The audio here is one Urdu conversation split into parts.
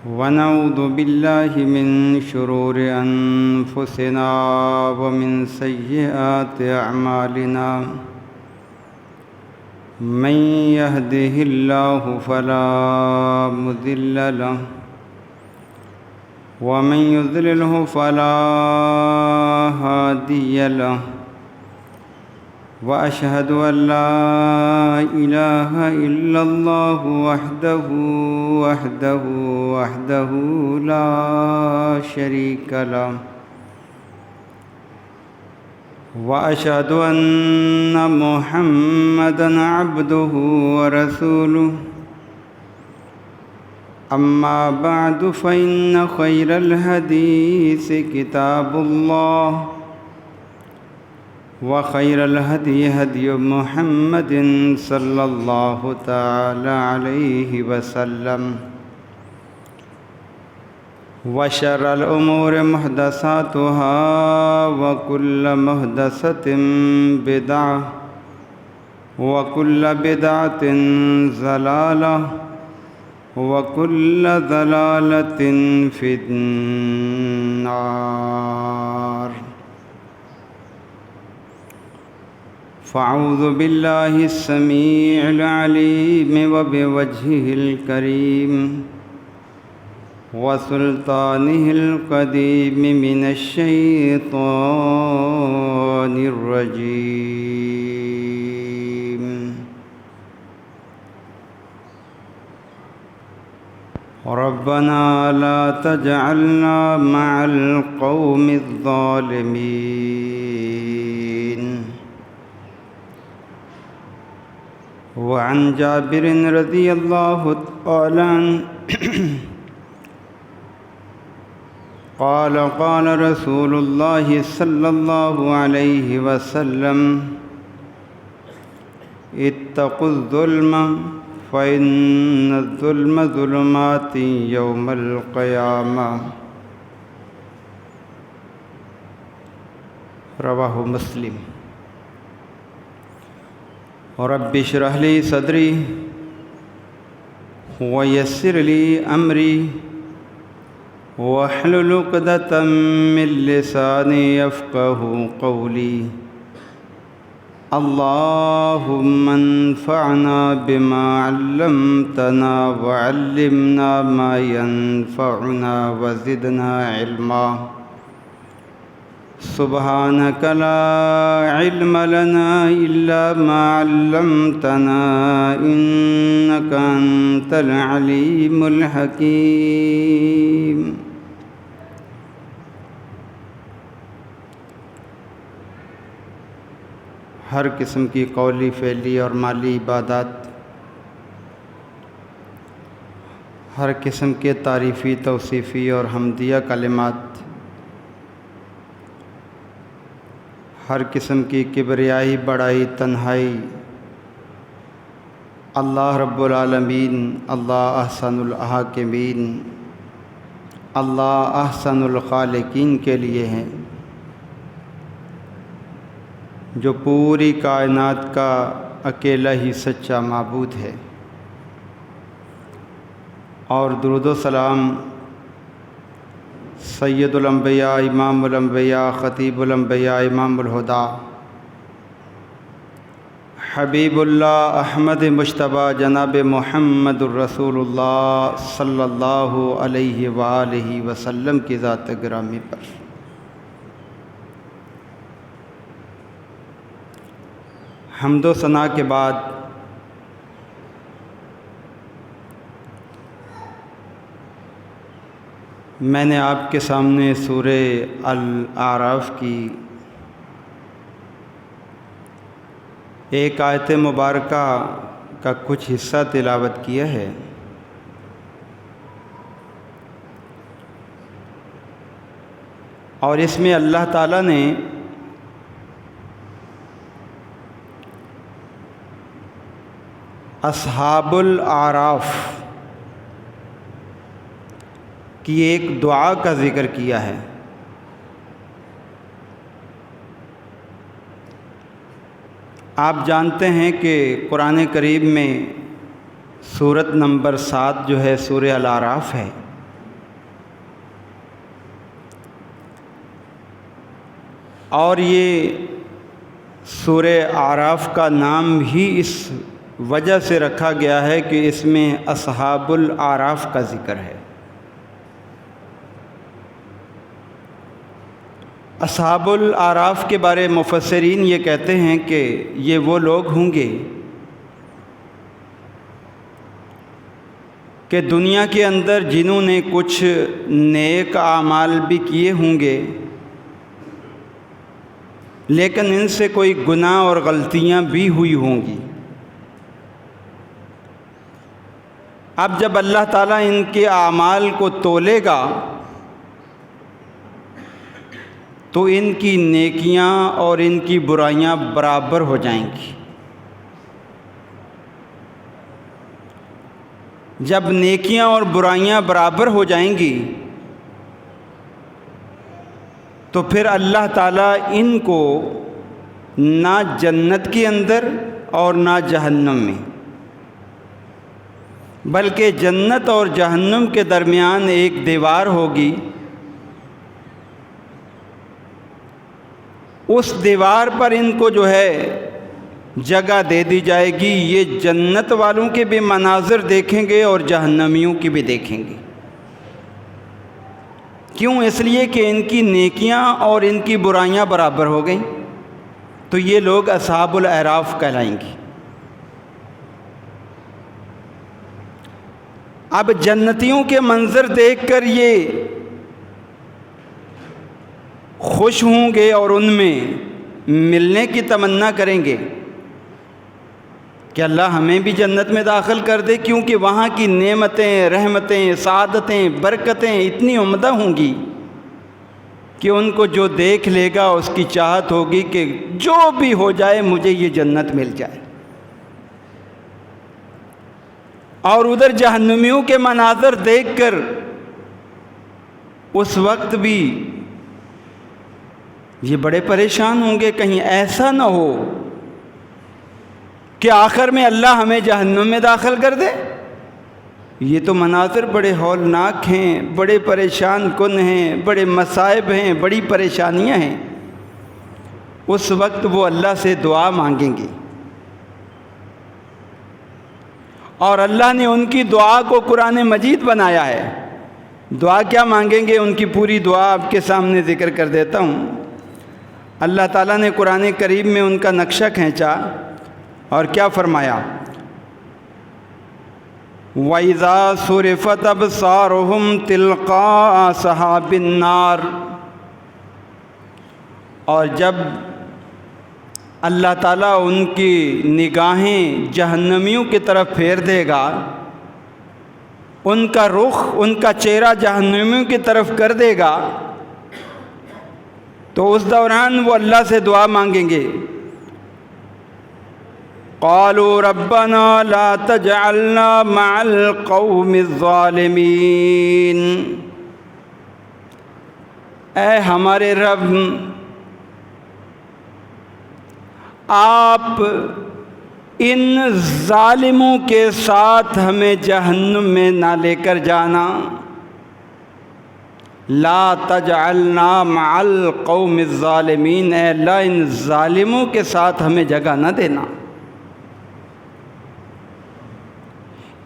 ونعوذ بالله من شرور أنفسنا ومن سيئات أعمالنا من يهده الله فلا مضل له ومن يضلله فلا هادي له وأشهد أن لا إله إلا الله وحده لا شريك له وأشهد أن محمدًا عبده ورسوله أما بعد فإن خير الحديث كتاب الله وخير الهدي هدي محمد صلى الله تعالى عليه وسلم وشر الأمور محدثاتها وكل محدثة بدعة وكل بدعة ضلالة وكل ضلالة في النار فأعوذ بالله السميع العليم وبوجهه الكريم وسلطانه القديم من الشيطان الرجيم ربنا لا تجعلنا مع القوم الظالمين وعن جابر رضي الله تعالى عنه قال قال رسول الله صلى الله عليه وسلم اتقوا الظلم فإن الظلم ظلمات يوم القيامة رواه مسلم رب اشرح لي صدري ويسر لي أمري واحلل عقدة من لساني يفقهوا قولي اللهم انفعنا بما علمتنا وعلمنا ما ينفعنا وزدنا علما سبحانك لا علم لنا إلا ما علمتنا إنك أنت العليم الحكيم ہر قسم کی قولی فعلی اور مالی عبادات، ہر قسم کے تعریفی توصیفی اور حمدیہ کلمات، ہر قسم کی کبریائی بڑائی تنہائی اللہ رب العالمین، اللہ احسن الحاکمین، اللہ احسن الخالقین کے لیے ہیں، جو پوری کائنات کا اکیلا ہی سچا معبود ہے۔ اور درود و سلام سید الانبیاء، امام الانبیاء، خطیب الانبیاء، امام الہدیٰ، حبیب اللہ احمد مجتبیٰ جناب محمد الرسول اللہ صلی اللہ علیہ وآلہ وسلم کی ذات گرامی پر۔ حمد و ثنا کے بعد میں نے آپ کے سامنے سورہ الاعراف کی ایک آیت مبارکہ کا کچھ حصہ تلاوت کیا ہے۔ اور اس میں اللہ تعالیٰ نے اصحاب الاعراف کی ایک دعا کا ذکر کیا ہے۔ آپ جانتے ہیں کہ قرآن کریم میں سورت نمبر 7 جو ہے سورہ الاعراف ہے، اور یہ سورہ اعراف کا نام ہی اس وجہ سے رکھا گیا ہے کہ اس میں اصحاب الاعراف کا ذکر ہے۔ اصحاب الاعراف کے بارے مفسرین یہ کہتے ہیں کہ یہ وہ لوگ ہوں گے کہ دنیا کے اندر جنہوں نے کچھ نیک اعمال بھی کیے ہوں گے، لیکن ان سے کوئی گناہ اور غلطیاں بھی ہوئی ہوں گی۔ اب جب اللہ تعالیٰ ان کے اعمال کو تولے گا تو ان کی نیکیاں اور ان کی برائیاں برابر ہو جائیں گی۔ جب نیکیاں اور برائیاں برابر ہو جائیں گی تو پھر اللہ تعالیٰ ان کو نہ جنت کے اندر اور نہ جہنم میں، بلکہ جنت اور جہنم کے درمیان ایک دیوار ہوگی، اس دیوار پر ان کو جو ہے جگہ دے دی جائے گی۔ یہ جنت والوں کے بھی مناظر دیکھیں گے اور جہنمیوں کی بھی دیکھیں گے۔ کیوں؟ اس لیے کہ ان کی نیکیاں اور ان کی برائیاں برابر ہو گئیں، تو یہ لوگ اصحاب الاعراف کہلائیں گے۔ اب جنتیوں کے منظر دیکھ کر یہ خوش ہوں گے اور ان میں ملنے کی تمنا کریں گے کہ اللہ ہمیں بھی جنت میں داخل کر دے، کیونکہ وہاں کی نعمتیں، رحمتیں، سعادتیں، برکتیں اتنی عمدہ ہوں گی کہ ان کو جو دیکھ لے گا اس کی چاہت ہوگی کہ جو بھی ہو جائے مجھے یہ جنت مل جائے۔ اور ادھر جہنمیوں کے مناظر دیکھ کر اس وقت بھی یہ بڑے پریشان ہوں گے، کہیں ایسا نہ ہو کہ آخر میں اللہ ہمیں جہنم میں داخل کر دے۔ یہ تو مناظر بڑے ہولناک ہیں، بڑے پریشان کن ہیں، بڑے مصائب ہیں، بڑی پریشانیاں ہیں۔ اس وقت وہ اللہ سے دعا مانگیں گے، اور اللہ نے ان کی دعا کو قرآن مجید بنایا ہے۔ دعا کیا مانگیں گے؟ ان کی پوری دعا آپ کے سامنے ذکر کر دیتا ہوں۔ اللہ تعالیٰ نے قرآن کریم میں ان کا نقشہ کھینچا اور کیا فرمایا؟ وَإِذَا صُرِفَتْ أَبْصَارُهُمْ تِلْقَاءَ أَصْحَابِ النَّارِ، اور جب اللہ تعالیٰ ان کی نگاہیں جہنمیوں کی طرف پھیر دے گا، ان کا رخ، ان کا چہرہ جہنمیوں کی طرف کر دے گا، تو اس دوران وہ اللہ سے دعا مانگیں گے، قالوا ربنا لا تجعلنا مع القوم الظالمین، اے ہمارے رب، آپ ان ظالموں کے ساتھ ہمیں جہنم میں نہ لے کر جانا۔ لا تجعلنا مع القوم الظالمین، اے اللہ ان ظالموں کے ساتھ ہمیں جگہ نہ دینا۔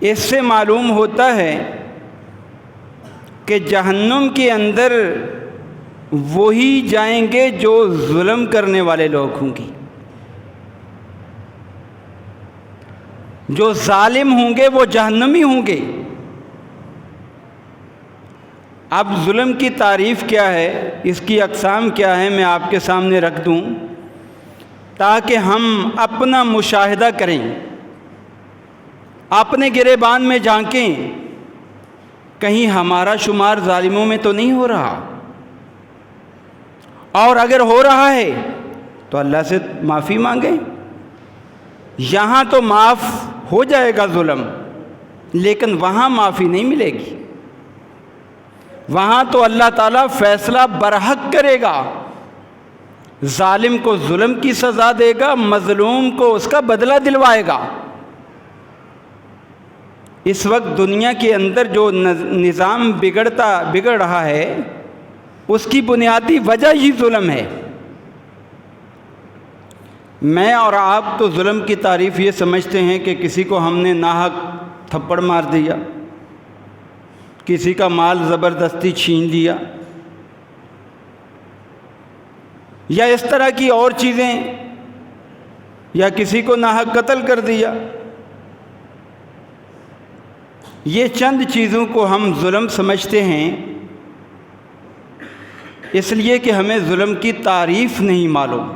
اس سے معلوم ہوتا ہے کہ جہنم کے اندر وہی جائیں گے جو ظلم کرنے والے لوگ ہوں گے، جو ظالم ہوں گے وہ جہنمی ہوں گے۔ اب ظلم کی تعریف کیا ہے، اس کی اقسام کیا ہے، میں آپ کے سامنے رکھ دوں تاکہ ہم اپنا مشاہدہ کریں، اپنے گریبان میں جھانکیں، کہیں ہمارا شمار ظالموں میں تو نہیں ہو رہا، اور اگر ہو رہا ہے تو اللہ سے معافی مانگیں۔ یہاں تو معاف ہو جائے گا ظلم، لیکن وہاں معافی نہیں ملے گی۔ وہاں تو اللہ تعالیٰ فیصلہ برحق کرے گا، ظالم کو ظلم کی سزا دے گا، مظلوم کو اس کا بدلہ دلوائے گا۔ اس وقت دنیا کے اندر جو نظام بگڑ رہا ہے، اس کی بنیادی وجہ ہی ظلم ہے۔ میں اور آپ تو ظلم کی تعریف یہ سمجھتے ہیں کہ کسی کو ہم نے ناحق تھپڑ مار دیا، کسی کا مال زبردستی چھین لیا، یا اس طرح کی اور چیزیں، یا کسی کو ناحق قتل کر دیا۔ یہ چند چیزوں کو ہم ظلم سمجھتے ہیں، اس لیے کہ ہمیں ظلم کی تعریف نہیں معلوم۔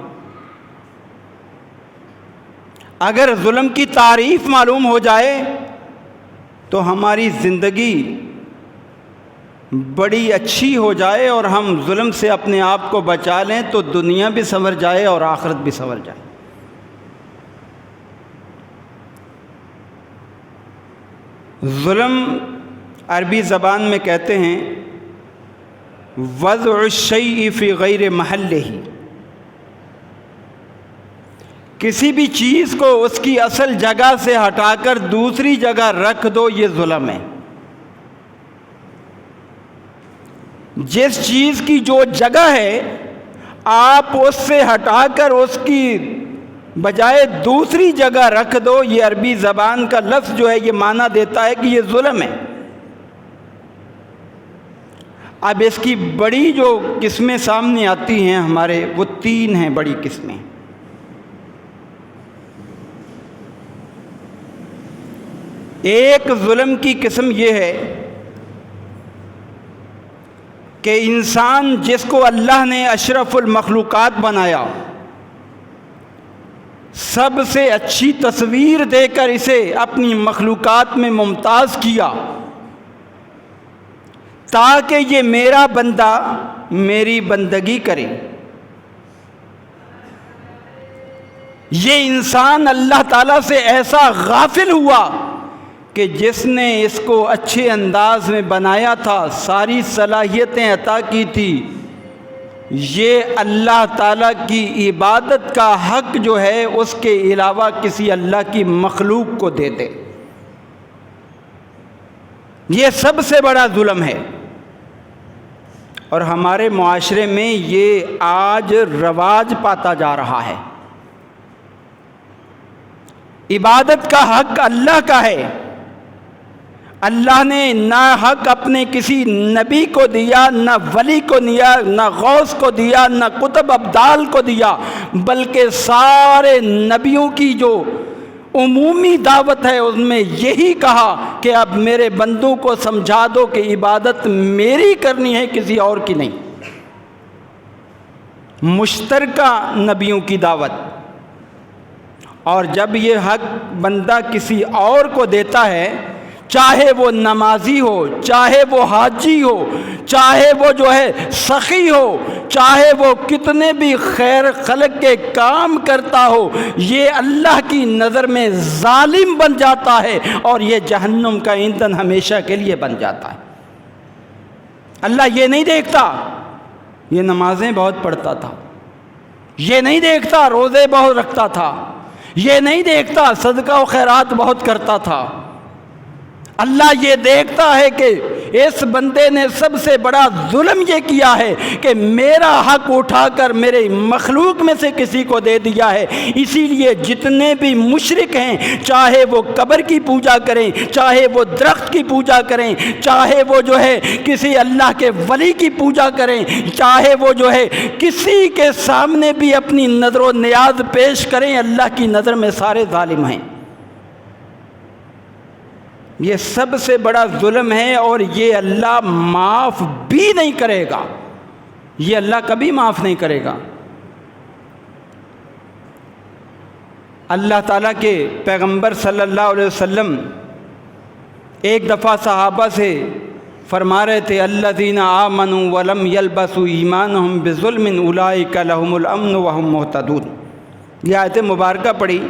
اگر ظلم کی تعریف معلوم ہو جائے تو ہماری زندگی بڑی اچھی ہو جائے اور ہم ظلم سے اپنے آپ کو بچا لیں تو دنیا بھی سنور جائے اور آخرت بھی سنور جائے۔ ظلم عربی زبان میں کہتے ہیں وضع الشیء فی غیر محلہ، کسی بھی چیز کو اس کی اصل جگہ سے ہٹا کر دوسری جگہ رکھ دو، یہ ظلم ہے۔ جس چیز کی جو جگہ ہے آپ اس سے ہٹا کر اس کی بجائے دوسری جگہ رکھ دو، یہ عربی زبان کا لفظ جو ہے یہ معنی دیتا ہے کہ یہ ظلم ہے۔ اب اس کی بڑی جو قسمیں سامنے آتی ہیں ہمارے، وہ 3 ہیں بڑی قسمیں۔ ایک ظلم کی قسم یہ ہے کہ انسان جس کو اللہ نے اشرف المخلوقات بنایا، سب سے اچھی تصویر دے کر اسے اپنی مخلوقات میں ممتاز کیا تاکہ یہ میرا بندہ میری بندگی کرے۔ یہ انسان اللہ تعالیٰ سے ایسا غافل ہوا کہ جس نے اس کو اچھے انداز میں بنایا تھا، ساری صلاحیتیں عطا کی تھی، یہ اللہ تعالیٰ کی عبادت کا حق جو ہے اس کے علاوہ کسی اللہ کی مخلوق کو دے دے۔ یہ سب سے بڑا ظلم ہے، اور ہمارے معاشرے میں یہ آج رواج پاتا جا رہا ہے۔ عبادت کا حق اللہ کا ہے، اللہ نے نہ حق اپنے کسی نبی کو دیا، نہ ولی کو دیا، نہ غوث کو دیا، نہ قطب ابدال کو دیا، بلکہ سارے نبیوں کی جو عمومی دعوت ہے اس میں یہی کہا کہ اب میرے بندوں کو سمجھا دو کہ عبادت میری کرنی ہے، کسی اور کی نہیں۔ مشترکہ نبیوں کی دعوت، اور جب یہ حق بندہ کسی اور کو دیتا ہے، چاہے وہ نمازی ہو، چاہے وہ حاجی ہو، چاہے وہ جو ہے سخی ہو، چاہے وہ کتنے بھی خیر خلق کے کام کرتا ہو، یہ اللہ کی نظر میں ظالم بن جاتا ہے اور یہ جہنم کا ایندھن ہمیشہ کے لیے بن جاتا ہے۔ اللہ یہ نہیں دیکھتا یہ نمازیں بہت پڑھتا تھا، یہ نہیں دیکھتا روزے بہت رکھتا تھا، یہ نہیں دیکھتا صدقہ و خیرات بہت کرتا تھا۔ اللہ یہ دیکھتا ہے کہ اس بندے نے سب سے بڑا ظلم یہ کیا ہے کہ میرا حق اٹھا کر میرے مخلوق میں سے کسی کو دے دیا ہے۔ اسی لیے جتنے بھی مشرک ہیں، چاہے وہ قبر کی پوجا کریں، چاہے وہ درخت کی پوجا کریں، چاہے وہ جو ہے کسی اللہ کے ولی کی پوجا کریں، چاہے وہ جو ہے کسی کے سامنے بھی اپنی نظر و نیاز پیش کریں، اللہ کی نظر میں سارے ظالم ہیں۔ یہ سب سے بڑا ظلم ہے اور یہ اللہ معاف بھی نہیں کرے گا، یہ اللہ کبھی معاف نہیں کرے گا۔ اللہ تعالیٰ کے پیغمبر صلی اللہ علیہ وسلم ایک دفعہ صحابہ سے فرما رہے تھے الذین آمنوا ولم یلبسوا ایمانہم بظلم اولئک لہم الامن وہم مہتدون۔ یہ آیت مبارکہ پڑھی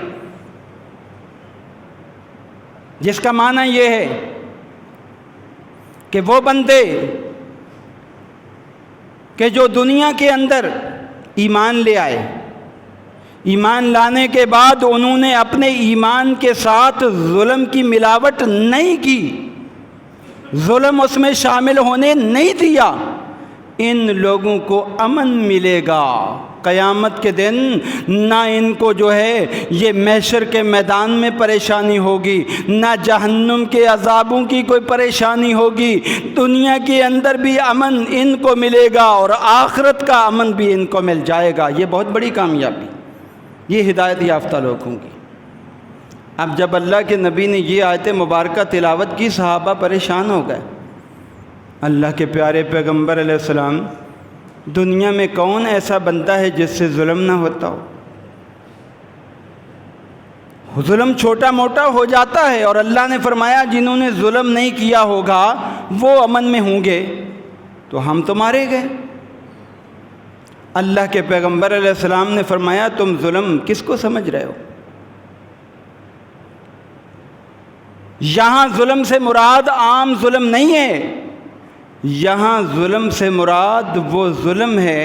جس کا معنی یہ ہے کہ وہ بندے کہ جو دنیا کے اندر ایمان لے آئے، ایمان لانے کے بعد انہوں نے اپنے ایمان کے ساتھ ظلم کی ملاوٹ نہیں کی، ظلم اس میں شامل ہونے نہیں دیا، ان لوگوں کو امن ملے گا قیامت کے دن، نہ ان کو جو ہے یہ محشر کے میدان میں پریشانی ہوگی، نہ جہنم کے عذابوں کی کوئی پریشانی ہوگی، دنیا کے اندر بھی امن ان کو ملے گا اور آخرت کا امن بھی ان کو مل جائے گا۔ یہ بہت بڑی کامیابی، یہ ہدایت یافتہ لوگ ہوں گے۔ اب جب اللہ کے نبی نے یہ آیت مبارکہ تلاوت کی، صحابہ پریشان ہو گئے۔ اللہ کے پیارے پیغمبر علیہ السلام، دنیا میں کون ایسا بندہ ہے جس سے ظلم نہ ہوتا ہو؟ ظلم چھوٹا موٹا ہو جاتا ہے، اور اللہ نے فرمایا جنہوں نے ظلم نہیں کیا ہوگا وہ امن میں ہوں گے، تو ہم تو مارے گئے۔ اللہ کے پیغمبر علیہ السلام نے فرمایا تم ظلم کس کو سمجھ رہے ہو؟ یہاں ظلم سے مراد عام ظلم نہیں ہے، یہاں ظلم سے مراد وہ ظلم ہے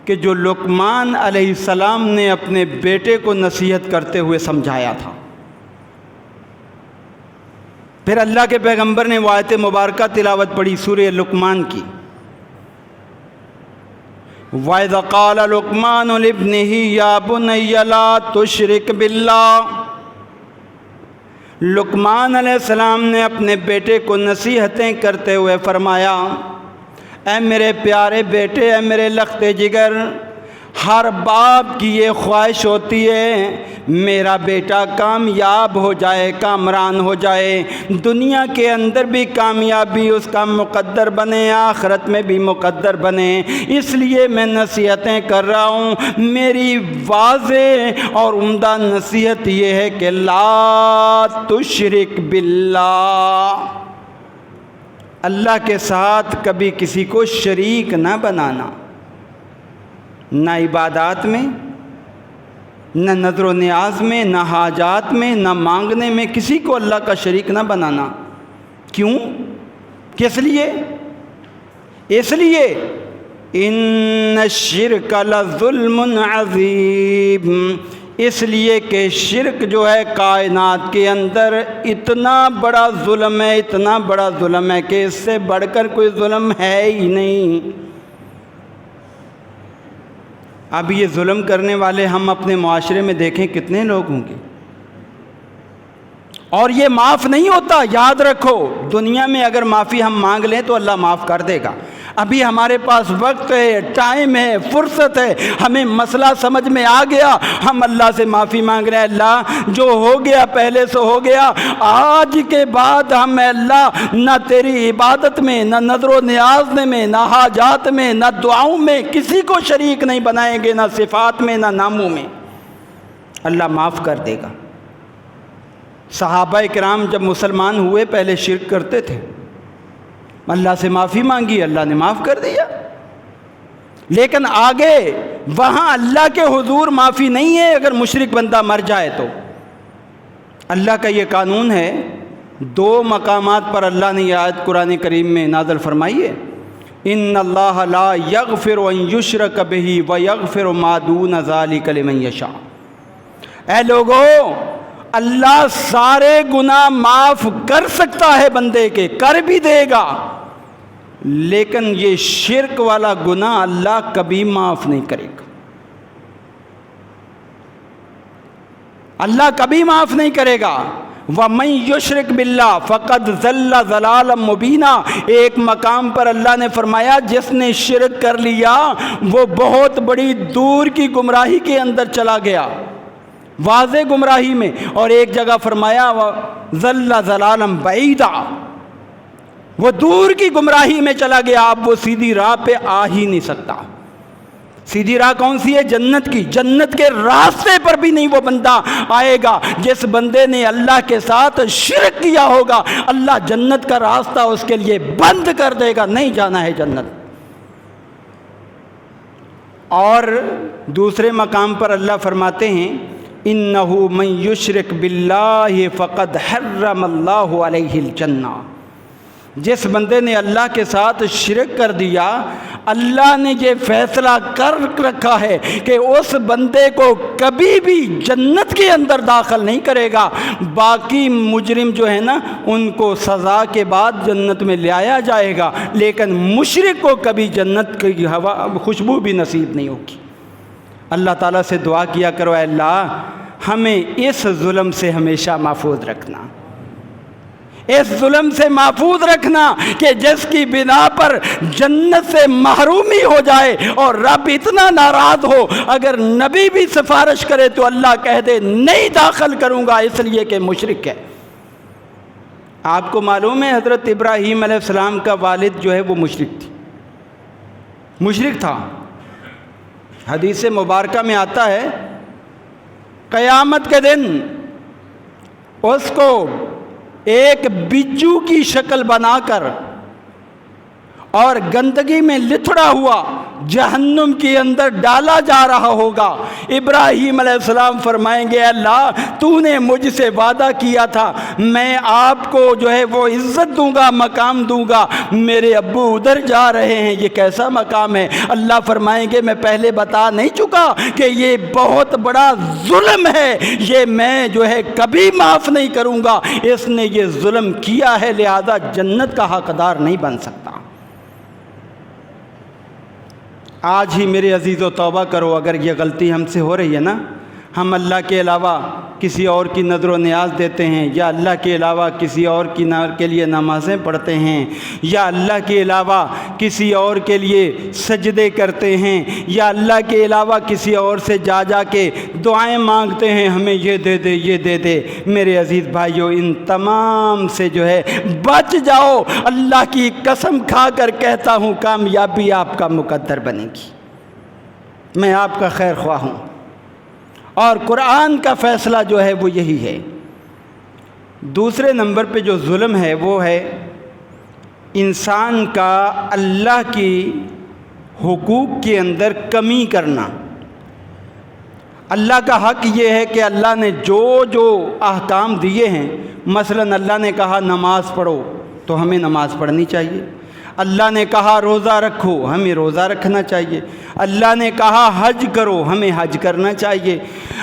کہ جو لقمان علیہ السلام نے اپنے بیٹے کو نصیحت کرتے ہوئے سمجھایا تھا۔ پھر اللہ کے پیغمبر نے وہ آیت مبارکہ تلاوت پڑھی سورہ لقمان کی، وَإِذْ قَالَ لُقْمَانُ لِابْنِهِ يَا بُنَيَّ لَا تُشْرِكْ بِاللَّهِ۔ لقمان علیہ السلام نے اپنے بیٹے کو نصیحتیں کرتے ہوئے فرمایا، اے میرے پیارے بیٹے، اے میرے لخت جگر، ہر باپ کی یہ خواہش ہوتی ہے میرا بیٹا کامیاب ہو جائے، کامران ہو جائے، دنیا کے اندر بھی کامیابی اس کا مقدر بنے، آخرت میں بھی مقدر بنے، اس لیے میں نصیحتیں کر رہا ہوں۔ میری واضح اور عمدہ نصیحت یہ ہے کہ لا تشرک باللہ، اللہ کے ساتھ کبھی کسی کو شریک نہ بنانا، نہ عبادات میں، نہ نظر و نیاز میں، نہ حاجات میں، نہ مانگنے میں، کسی کو اللہ کا شریک نہ بنانا۔ کیوں؟ کس لیے؟ اس لیے ان الشرک لظلم عظیم، اس لیے کہ شرک جو ہے کائنات کے اندر اتنا بڑا ظلم ہے، اتنا بڑا ظلم ہے کہ اس سے بڑھ کر کوئی ظلم ہے ہی نہیں۔ اب یہ ظلم کرنے والے ہم اپنے معاشرے میں دیکھیں کتنے لوگ ہوں گے، اور یہ معاف نہیں ہوتا۔ یاد رکھو، دنیا میں اگر معافی ہم مانگ لیں تو اللہ معاف کر دے گا۔ ابھی ہمارے پاس وقت ہے، ٹائم ہے، فرصت ہے، ہمیں مسئلہ سمجھ میں آ گیا، ہم اللہ سے معافی مانگ رہے ہیں۔ اللہ جو ہو گیا پہلے سے ہو گیا، آج کے بعد ہم اللہ نہ تیری عبادت میں، نہ نظر و نیاز میں، نہ حاجات میں، نہ دعاؤں میں کسی کو شریک نہیں بنائیں گے، نہ صفات میں، نہ ناموں میں۔ اللہ معاف کر دے گا۔ صحابہ کرام جب مسلمان ہوئے پہلے شرک کرتے تھے، اللہ سے معافی مانگی، اللہ نے معاف کر دیا۔ لیکن آگے وہاں اللہ کے حضور معافی نہیں ہے اگر مشرک بندہ مر جائے تو۔ اللہ کا یہ قانون ہے، دو مقامات پر اللہ نے یہ آیت قرآن کریم میں نازل فرمائی ہے، ان اللہ لا یغفر ان یشرک بہ ویغفر ما دون ذلک لمن یشاء۔ اے لوگو، اللہ سارے گناہ معاف کر سکتا ہے بندے کے، کر بھی دے گا، لیکن یہ شرک والا گناہ اللہ کبھی معاف نہیں کرے گا، اللہ کبھی معاف نہیں کرے گا۔ وَمَن يُشْرِكْ بِاللَّهِ فَقَدْ ضَلَّ ضَلَالًا مُبِينًا۔ ایک مقام پر اللہ نے فرمایا جس نے شرک کر لیا وہ بہت بڑی دور کی گمراہی کے اندر چلا گیا، واضح گمراہی میں۔ اور ایک جگہ فرمایا ضَلَّ ضَلَالًا بَعِيدًا، وہ دور کی گمراہی میں چلا گیا، اب وہ سیدھی راہ پہ آ ہی نہیں سکتا۔ سیدھی راہ کون سی ہے؟ جنت کی۔ جنت کے راستے پر بھی نہیں وہ بندہ آئے گا۔ جس بندے نے اللہ کے ساتھ شرک کیا ہوگا، اللہ جنت کا راستہ اس کے لیے بند کر دے گا، نہیں جانا ہے جنت۔ اور دوسرے مقام پر اللہ فرماتے ہیں اِنَّهُ مَن يُشْرِكْ بِاللَّهِ فَقَدْ حَرَّمَ اللَّهُ عَلَيْهِ الْجَنَّةَ۔ جس بندے نے اللہ کے ساتھ شرک کر دیا، اللہ نے یہ فیصلہ کر رکھا ہے کہ اس بندے کو کبھی بھی جنت کے اندر داخل نہیں کرے گا۔ باقی مجرم جو ہے نا، ان کو سزا کے بعد جنت میں لے آیا جائے گا، لیکن مشرک کو کبھی جنت کی ہوا خوشبو بھی نصیب نہیں ہوگی۔ اللہ تعالیٰ سے دعا کیا کرو، اے اللہ ہمیں اس ظلم سے ہمیشہ محفوظ رکھنا، اس ظلم سے محفوظ رکھنا کہ جس کی بنا پر جنت سے محرومی ہو جائے اور رب اتنا ناراض ہو، اگر نبی بھی سفارش کرے تو اللہ کہہ دے نہیں داخل کروں گا، اس لیے کہ مشرک ہے۔ آپ کو معلوم ہے حضرت ابراہیم علیہ السلام کا والد جو ہے وہ مشرک تھا۔ حدیث مبارکہ میں آتا ہے قیامت کے دن اس کو ایک بجو کی شکل بنا کر اور گندگی میں لتھڑا ہوا جہنم کے اندر ڈالا جا رہا ہوگا۔ ابراہیم علیہ السلام فرمائیں گے، اللہ تو نے مجھ سے وعدہ کیا تھا میں آپ کو جو ہے وہ عزت دوں گا، مقام دوں گا، میرے ابو ادھر جا رہے ہیں، یہ کیسا مقام ہے؟ اللہ فرمائیں گے میں پہلے بتا نہیں چکا کہ یہ بہت بڑا ظلم ہے، یہ میں جو ہے کبھی معاف نہیں کروں گا، اس نے یہ ظلم کیا ہے لہذا جنت کا حقدار نہیں بن سکتا۔ آج ہی میرے عزیزو توبہ کرو، اگر یہ غلطی ہم سے ہو رہی ہے نا، ہم اللہ کے علاوہ کسی اور کی نظر و نیاز دیتے ہیں، یا اللہ کے علاوہ کسی اور کے لیے نمازیں پڑھتے ہیں، یا اللہ کے علاوہ کسی اور کے لیے سجدے کرتے ہیں، یا اللہ کے علاوہ کسی اور سے جا کے دعائیں مانگتے ہیں، ہمیں یہ دے دے یہ دے دے۔ میرے عزیز بھائیو، ان تمام سے جو ہے بچ جاؤ، اللہ کی قسم کھا کر کہتا ہوں کامیابی آپ کا مقدر بنے گی۔ میں آپ کا خیر خواہ ہوں، اور قرآن کا فیصلہ جو ہے وہ یہی ہے۔ دوسرے نمبر پہ جو ظلم ہے وہ ہے انسان کا اللہ کی حقوق کے اندر کمی کرنا۔ اللہ کا حق یہ ہے کہ اللہ نے جو احکام دیے ہیں، مثلا اللہ نے کہا نماز پڑھو تو ہمیں نماز پڑھنی چاہیے، اللہ نے کہا روزہ رکھو ہمیں روزہ رکھنا چاہیے، اللہ نے کہا حج کرو ہمیں حج کرنا چاہیے،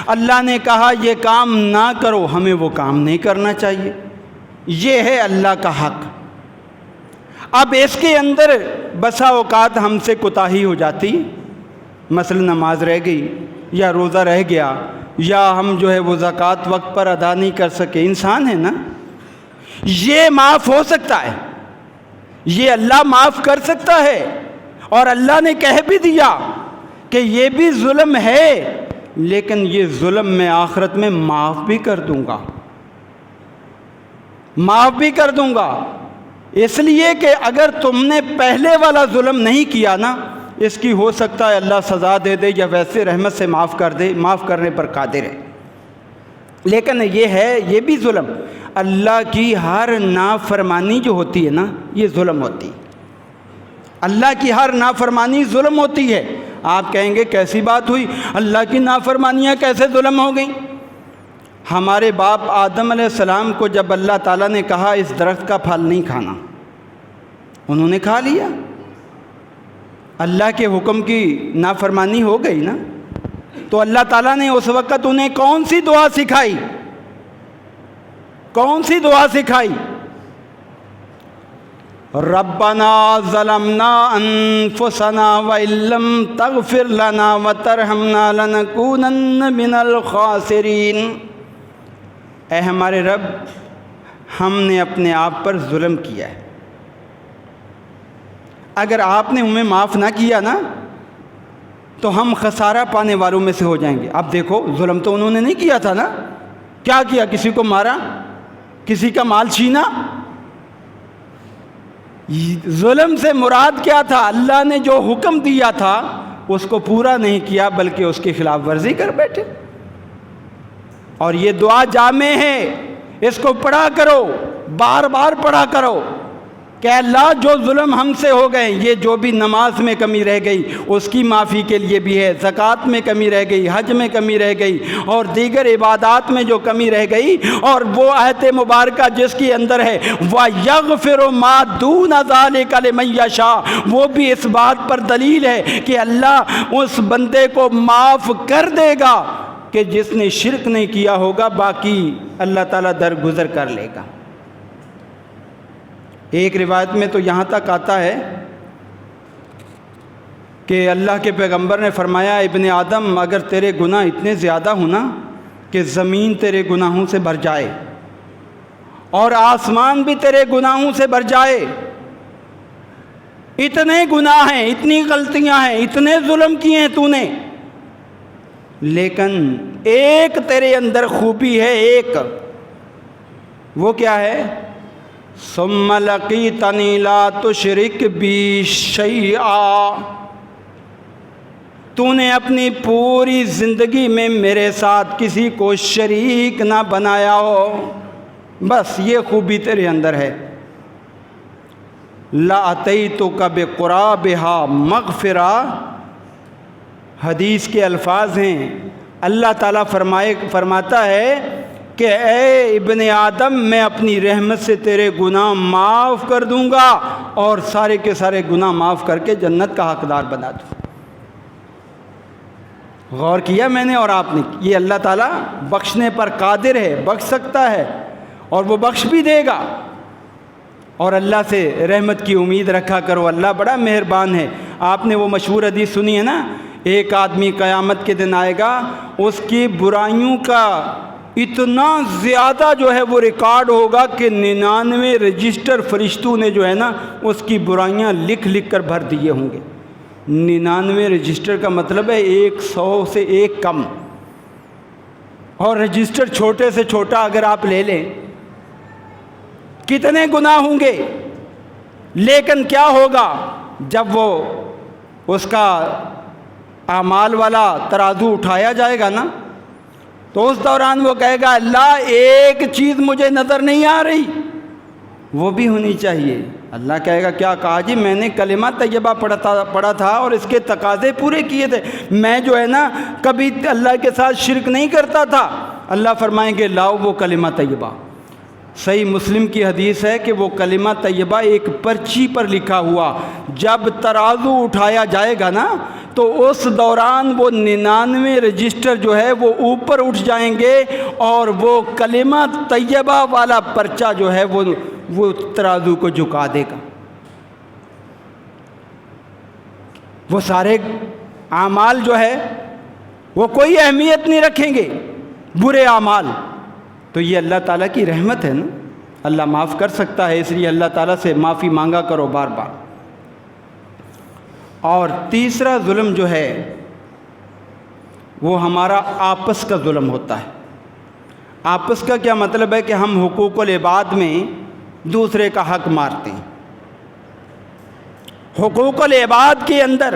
اللہ نے کہا یہ کام نہ کرو ہمیں وہ کام نہیں کرنا چاہیے۔ یہ ہے اللہ کا حق۔ اب اس کے اندر بسا اوقات ہم سے کوتاہی ہو جاتی، مثلا نماز رہ گئی یا روزہ رہ گیا، یا ہم جو ہے وہ زکوٰۃ وقت پر ادا نہیں کر سکے، انسان ہے نا، یہ معاف ہو سکتا ہے، یہ اللہ معاف کر سکتا ہے، اور اللہ نے کہہ بھی دیا کہ یہ بھی ظلم ہے لیکن یہ ظلم میں آخرت میں معاف بھی کر دوں گا، معاف بھی کر دوں گا، اس لیے کہ اگر تم نے پہلے والا ظلم نہیں کیا نا، اس کی ہو سکتا ہے اللہ سزا دے دے یا ویسے رحمت سے معاف کر دے، معاف کرنے پر قادر ہے۔ لیکن یہ بھی ظلم، اللہ کی ہر نافرمانی جو ہوتی ہے نا یہ ظلم ہوتی ہے، اللہ کی ہر نافرمانی ظلم ہوتی ہے۔ آپ کہیں گے کیسی بات ہوئی، اللہ کی نافرمانیاں کیسے ظلم ہو گئیں؟ ہمارے باپ آدم علیہ السلام کو جب اللہ تعالیٰ نے کہا اس درخت کا پھل نہیں کھانا، انہوں نے کھا لیا، اللہ کے حکم کی نافرمانی ہو گئی نا۔ تو اللہ تعالیٰ نے اس وقت انہیں کون سی دعا سکھائی؟ کون سی دعا سکھائی؟ ربنا ظلمنا انفسنا وان لم تغفر لنا وترحمنا لنکونن من الخاسرین۔ اے ہمارے رب، ہم نے اپنے آپ پر ظلم کیا ہے، اگر آپ نے ہمیں معاف نہ کیا نا تو ہم خسارہ پانے والوں میں سے ہو جائیں گے۔ اب دیکھو ظلم تو انہوں نے نہیں کیا تھا نا، کیا کیا؟ کسی کو مارا، کسی کا مال چھینا۔ ظلم سے مراد کیا تھا؟ اللہ نے جو حکم دیا تھا اس کو پورا نہیں کیا بلکہ اس کی خلاف ورزی کر بیٹھے۔ اور یہ دعا جامع ہے، اس کو پڑھا کرو، بار بار پڑھا کرو۔ کہ اللہ جو ظلم ہم سے ہو گئے، یہ جو بھی نماز میں کمی رہ گئی اس کی معافی کے لیے بھی ہے، زکوٰۃ میں کمی رہ گئی، حج میں کمی رہ گئی، اور دیگر عبادات میں جو کمی رہ گئی، اور وہ آیت مبارکہ جس کے اندر ہے وَيَغْفِرُ مَا دُونَ ذَلِكَ لِمَن يَشَاءُ، وہ بھی اس بات پر دلیل ہے کہ اللہ اس بندے کو معاف کر دے گا کہ جس نے شرک نہیں کیا ہوگا، باقی اللہ تعالیٰ درگزر کر لے گا۔ ایک روایت میں تو یہاں تک آتا ہے کہ اللہ کے پیغمبر نے فرمایا ابن آدم اگر تیرے گناہ اتنے زیادہ ہوں نا کہ زمین تیرے گناہوں سے بھر جائے اور آسمان بھی تیرے گناہوں سے بھر جائے، اتنے گناہ ہیں، اتنی غلطیاں ہیں، اتنے ظلم کیے ہیں تو نے، لیکن ایک تیرے اندر خوبی ہے، ایک، وہ کیا ہے؟ ثم لقیتنی لا تشرک بی شیئا، تو نے اپنی پوری زندگی میں میرے ساتھ کسی کو شریک نہ بنایا ہو، بس یہ خوبی تیرے اندر ہے۔ لَأَتَيْتُكَ بِقُرَابِهَا مَغْفِرَةً، حدیث کے الفاظ ہیں، اللہ تعالیٰ فرماتا ہے کہ اے ابن آدم میں اپنی رحمت سے تیرے گناہ معاف کر دوں گا اور سارے کے سارے گناہ معاف کر کے جنت کا حقدار بنا دوں۔ غور کیا میں نے اور آپ نے، یہ اللہ تعالیٰ بخشنے پر قادر ہے، بخش سکتا ہے اور وہ بخش بھی دے گا، اور اللہ سے رحمت کی امید رکھا کرو، اللہ بڑا مہربان ہے۔ آپ نے وہ مشہور حدیث سنی ہے نا، ایک آدمی قیامت کے دن آئے گا، اس کی برائیوں کا اتنا زیادہ جو ہے وہ ریکارڈ ہوگا کہ 99 رجسٹر فرشتوں نے جو ہے نا اس کی برائیاں لکھ لکھ کر بھر دیے ہوں گے۔ 99 رجسٹر کا مطلب ہے 100 سے ایک کم، اور رجسٹر چھوٹے سے چھوٹا اگر آپ لے لیں کتنے گناہ ہوں گے، لیکن کیا ہوگا جب وہ اس کا اعمال والا ترازو اٹھایا جائے گا نا، تو اس دوران وہ کہے گا اللہ ایک چیز مجھے نظر نہیں آ رہی، وہ بھی ہونی چاہیے۔ اللہ کہے گا کیا کہا جی؟ میں نے کلمہ طیبہ پڑھا تھا اور اس کے تقاضے پورے کیے تھے، میں جو ہے نا کبھی اللہ کے ساتھ شرک نہیں کرتا تھا۔ اللہ فرمائیں گے لاؤ وہ کلمہ طیبہ۔ صحیح مسلم کی حدیث ہے کہ وہ کلمہ طیبہ ایک پرچی پر لکھا ہوا جب ترازو اٹھایا جائے گا نا تو اس دوران وہ 99 رجسٹر جو ہے وہ اوپر اٹھ جائیں گے، اور وہ کلمہ طیبہ والا پرچہ جو ہے وہ ترازو کو جھکا دے گا۔ وہ سارے اعمال جو ہے وہ کوئی اہمیت نہیں رکھیں گے، برے اعمال۔ تو یہ اللہ تعالیٰ کی رحمت ہے نا، اللہ معاف کر سکتا ہے، اس لیے اللہ تعالیٰ سے معافی مانگا کرو بار بار۔ اور تیسرا ظلم جو ہے وہ ہمارا آپس کا ظلم ہوتا ہے۔ آپس کا کیا مطلب ہے کہ ہم حقوق العباد میں دوسرے کا حق مارتے ہیں۔ حقوق العباد کے اندر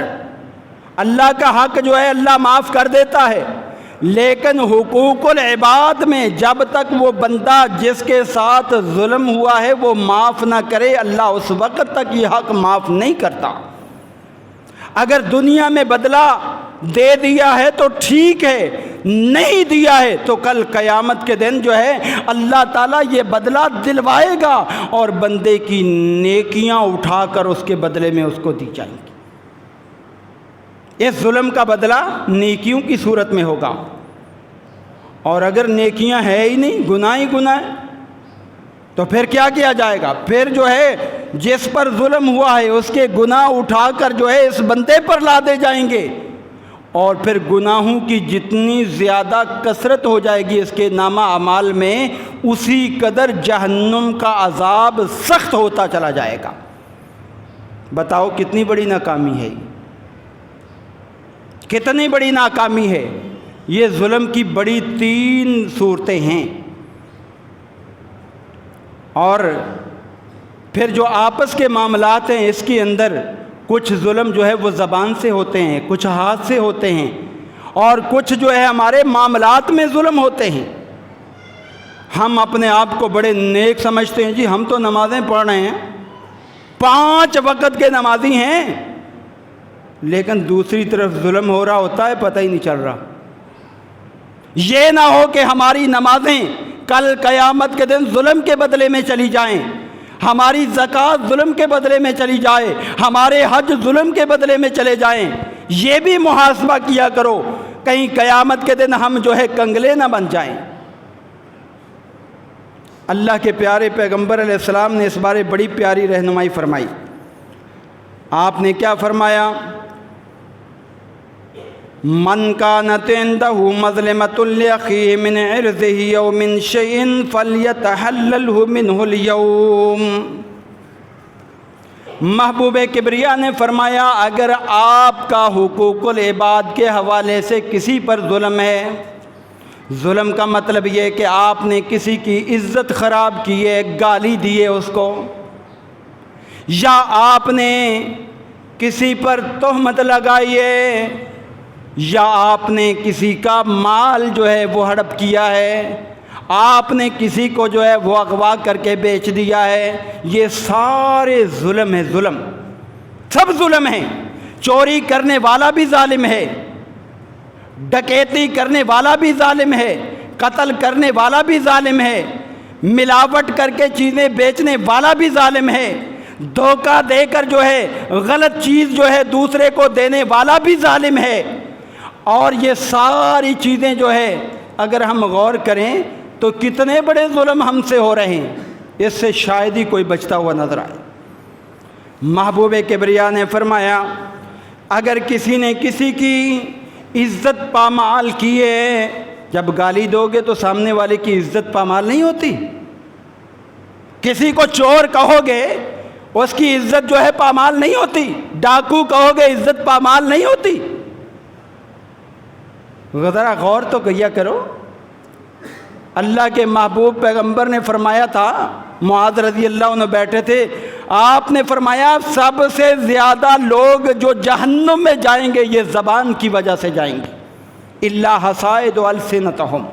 اللہ کا حق جو ہے اللہ معاف کر دیتا ہے، لیکن حقوق العباد میں جب تک وہ بندہ جس کے ساتھ ظلم ہوا ہے وہ معاف نہ کرے، اللہ اس وقت تک یہ حق معاف نہیں کرتا۔ اگر دنیا میں بدلہ دے دیا ہے تو ٹھیک ہے، نہیں دیا ہے تو کل قیامت کے دن جو ہے اللہ تعالیٰ یہ بدلہ دلوائے گا اور بندے کی نیکیاں اٹھا کر اس کے بدلے میں اس کو دی جائیں گی۔ اس ظلم کا بدلہ نیکیوں کی صورت میں ہوگا، اور اگر نیکیاں ہے ہی نہیں، گناہ ہی گناہ ہے، تو پھر کیا کیا جائے گا؟ پھر جو ہے جس پر ظلم ہوا ہے اس کے گناہ اٹھا کر جو ہے اس بندے پر لادے جائیں گے، اور پھر گناہوں کی جتنی زیادہ کثرت ہو جائے گی اس کے نامہ اعمال میں، اسی قدر جہنم کا عذاب سخت ہوتا چلا جائے گا۔ بتاؤ کتنی بڑی ناکامی ہے، کتنی بڑی ناکامی ہے۔ یہ ظلم کی بڑی 3 صورتیں ہیں۔ اور پھر جو آپس کے معاملات ہیں اس کے اندر کچھ ظلم جو ہے وہ زبان سے ہوتے ہیں، کچھ ہاتھ سے ہوتے ہیں، اور کچھ جو ہے ہمارے معاملات میں ظلم ہوتے ہیں۔ ہم اپنے آپ کو بڑے نیک سمجھتے ہیں، جی ہم تو نمازیں پڑھ رہے ہیں، 5 وقت کے نمازی ہیں، لیکن دوسری طرف ظلم ہو رہا ہوتا ہے، پتہ ہی نہیں چل رہا۔ یہ نہ ہو کہ ہماری نمازیں کل قیامت کے دن ظلم کے بدلے میں چلی جائیں، ہماری زکوٰۃ ظلم کے بدلے میں چلی جائے، ہمارے حج ظلم کے بدلے میں چلے جائیں۔ یہ بھی محاسبہ کیا کرو، کہیں قیامت کے دن ہم جو ہے کنگلے نہ بن جائیں۔ اللہ کے پیارے پیغمبر علیہ السلام نے اس بارے بڑی پیاری رہنمائی فرمائی۔ آپ نے کیا فرمایا؟ من کانت عندہ مظلمۃ لأخیہ من عرضہ او من شیء فلیتحللہ منہ اليوم۔ محبوب کبریا نے فرمایا اگر آپ کا حقوق العباد کے حوالے سے کسی پر ظلم ہے، ظلم کا مطلب یہ کہ آپ نے کسی کی عزت خراب کی ہے، گالی دی ہے اس کو، یا آپ نے کسی پر تہمت لگائی ہے، یا آپ نے کسی کا مال جو ہے وہ ہڑپ کیا ہے، آپ نے کسی کو جو ہے وہ اغوا کر کے بیچ دیا ہے، یہ سارے ظلم ہے، ظلم سب ظلم ہے۔ چوری کرنے والا بھی ظالم ہے، ڈکیتی کرنے والا بھی ظالم ہے، قتل کرنے والا بھی ظالم ہے، ملاوٹ کر کے چیزیں بیچنے والا بھی ظالم ہے، دھوکہ دے کر جو ہے غلط چیز جو ہے دوسرے کو دینے والا بھی ظالم ہے۔ اور یہ ساری چیزیں جو ہے اگر ہم غور کریں تو کتنے بڑے ظلم ہم سے ہو رہے ہیں، اس سے شاید ہی کوئی بچتا ہوا نظر آئے۔ محبوب کبریا نے فرمایا اگر کسی نے کسی کی عزت پامال کی ہے، جب گالی دو گے تو سامنے والے کی عزت پامال نہیں ہوتی۔ کسی کو چور کہو گے اس کی عزت جو ہے پامال نہیں ہوتی، ڈاکو کہو گے عزت پامال نہیں ہوتی۔ ذرا غور تو کیا کرو، اللہ کے محبوب پیغمبر نے فرمایا تھا، معاذ رضی اللہ عنہ بیٹھے تھے، آپ نے فرمایا سب سے زیادہ لوگ جو جہنم میں جائیں گے یہ زبان کی وجہ سے جائیں گے، الا حصائد السنتہم۔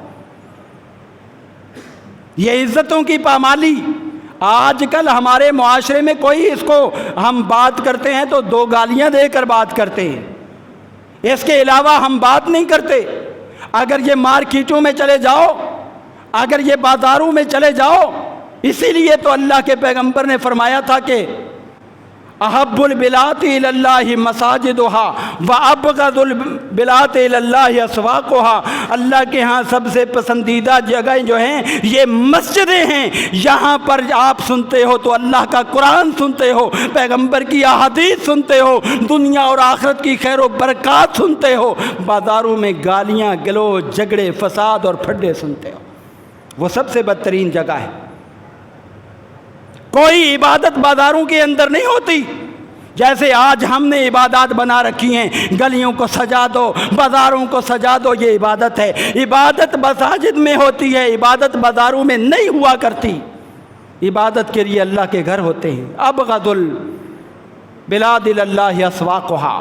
یہ عزتوں کی پامالی آج کل ہمارے معاشرے میں، کوئی اس کو ہم بات کرتے ہیں تو 2 گالیاں دے کر بات کرتے ہیں، اس کے علاوہ ہم بات نہیں کرتے۔ اگر یہ مارکیٹوں میں چلے جاؤ، اگر یہ بازاروں میں چلے جاؤ، اسی لیے تو اللہ کے پیغمبر نے فرمایا تھا کہ احب البلاد الی اللہ مساجدہا وابغض البلاد الی اللہ اسواقہا۔ اللہ کے ہاں سب سے پسندیدہ جگہیں جو ہیں یہ مسجدیں ہیں، یہاں پر آپ سنتے ہو تو اللہ کا قرآن سنتے ہو، پیغمبر کی احادیث سنتے ہو، دنیا اور آخرت کی خیر و برکات سنتے ہو، بازاروں میں گالیاں گلوچ جھگڑے فساد اور پھڈے سنتے ہو۔ وہ سب سے بدترین جگہ ہے۔ کوئی عبادت بازاروں کے اندر نہیں ہوتی، جیسے آج ہم نے عبادات بنا رکھی ہیں، گلیوں کو سجا دو، بازاروں کو سجا دو، یہ عبادت ہے۔ عبادت مساجد میں ہوتی ہے، عبادت بازاروں میں نہیں ہوا کرتی۔ عبادت کے لیے اللہ کے گھر ہوتے ہیں۔ ابغض البلاد الی اللہ اسواقہا۔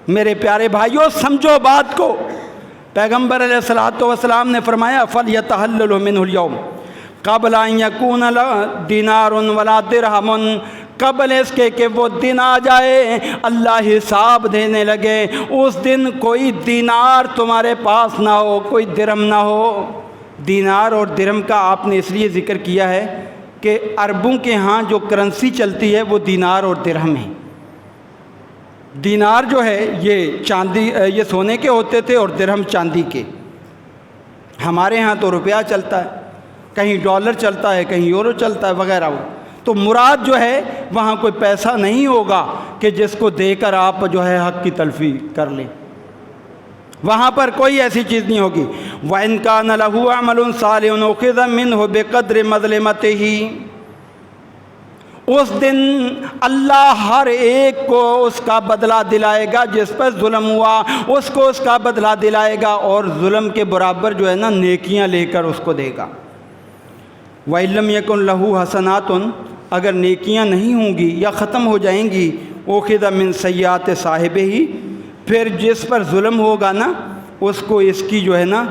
میرے پیارے بھائیوں سمجھو بات کو، پیغمبر علیہ الصلوۃ والسلام نے فرمایا فلیتحلل منہ اليوم قبل ان یکون دینار ولا درہم، قبل اس کے کہ وہ دن آ جائے اللہ حساب دینے لگے، اس دن کوئی دینار تمہارے پاس نہ ہو، کوئی درہم نہ ہو۔ دینار اور درہم کا آپ نے اس لیے ذکر کیا ہے کہ عربوں کے ہاں جو کرنسی چلتی ہے وہ دینار اور درہم ہے۔ دینار جو ہے یہ چاندی، یہ سونے کے ہوتے تھے، اور درہم چاندی کے۔ ہمارے ہاں تو روپیہ چلتا ہے، کہیں ڈالر چلتا ہے، کہیں یورو چلتا ہے وغیرہ۔ تو مراد جو ہے وہاں کوئی پیسہ نہیں ہوگا کہ جس کو دے کر آپ جو ہے حق کی تلفی کر لیں، وہاں پر کوئی ایسی چیز نہیں ہوگی۔ وَإِن كَانَ لَهُ عَمَلٌ صَالِحٌ أُخِذَ مِنْهُ بِقَدْرِ مَظْلِمَتِهِ۔ اس دن اللہ ہر ایک کو اس کا بدلہ دلائے گا، جس پر ظلم ہوا اس کو اس کا بدلہ دلائے گا، اور ظلم کے برابر جو ہے نا نیکیاں لے کر اس کو دے گا۔ وَإِن لَّمْ يَكُن لَّهُ حَسَنَاتٌ، اگر نیکیاں نہیں ہوں گی یا ختم ہو جائیں گی، أُخِذَ مِن سَيِّئَاتِ صَاحِبِهِ، پھر جس پر ظلم ہوگا نا اس کو اس کی جو ہے نا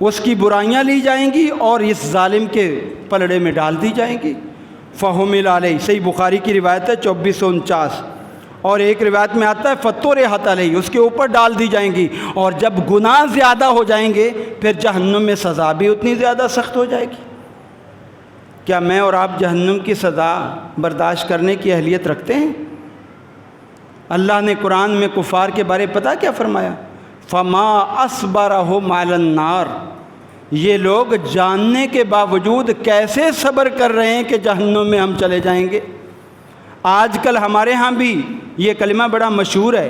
اس کی برائیاں لی جائیں گی اور اس ظالم کے پلڑے میں ڈال دی جائیں گی۔ فہمل علیہ، صحیح بخاری کی روایت ہے 2449، اور ایک روایت میں آتا ہے فطرحت علیہ، اس کے اوپر ڈال دی جائیں گی، اور جب گناہ زیادہ ہو جائیں گے پھر جہنم میں سزا بھی اتنی زیادہ سخت ہو جائے گی۔ کیا میں اور آپ جہنم کی سزا برداشت کرنے کی اہلیت رکھتے ہیں؟ اللہ نے قرآن میں کفار کے بارے پتہ کیا فرمایا؟ فما اصبرہم علی النار، یہ لوگ جاننے کے باوجود کیسے صبر کر رہے ہیں کہ جہنم میں ہم چلے جائیں گے۔ آج کل ہمارے ہاں بھی یہ کلمہ بڑا مشہور ہے،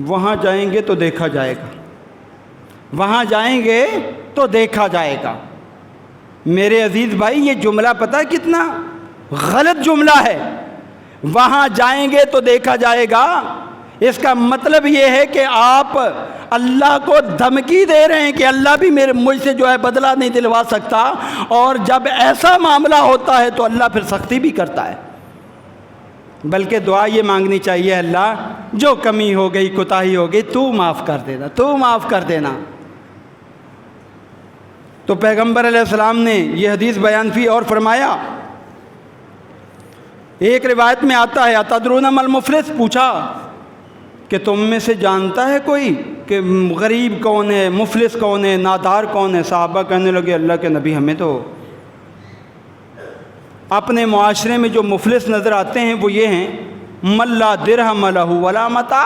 وہاں جائیں گے تو دیکھا جائے گا، وہاں جائیں گے تو دیکھا جائے گا۔ میرے عزیز بھائی، یہ جملہ پتہ کتنا غلط جملہ ہے، وہاں جائیں گے تو دیکھا جائے گا۔ اس کا مطلب یہ ہے کہ آپ اللہ کو دھمکی دے رہے ہیں کہ اللہ بھی مجھ سے جو ہے بدلہ نہیں دلوا سکتا، اور جب ایسا معاملہ ہوتا ہے تو اللہ پھر سختی بھی کرتا ہے۔ بلکہ دعا یہ مانگنی چاہیے، اللہ جو کمی ہو گئی، کوتاہی ہو گئی، تو معاف کر دینا، تو معاف کر دینا۔ تو پیغمبر علیہ السلام نے یہ حدیث بیان کی اور فرمایا، ایک روایت میں آتا ہے اتدرون ما المفلس، پوچھا کہ تم میں سے جانتا ہے کوئی کہ غریب کون ہے، مفلس کون ہے، نادار کون ہے؟ صحابہ کہنے لگے اللہ کے نبی ہمیں تو اپنے معاشرے میں جو مفلس نظر آتے ہیں وہ یہ ہیں، من لا درہم لہ ولا متاع،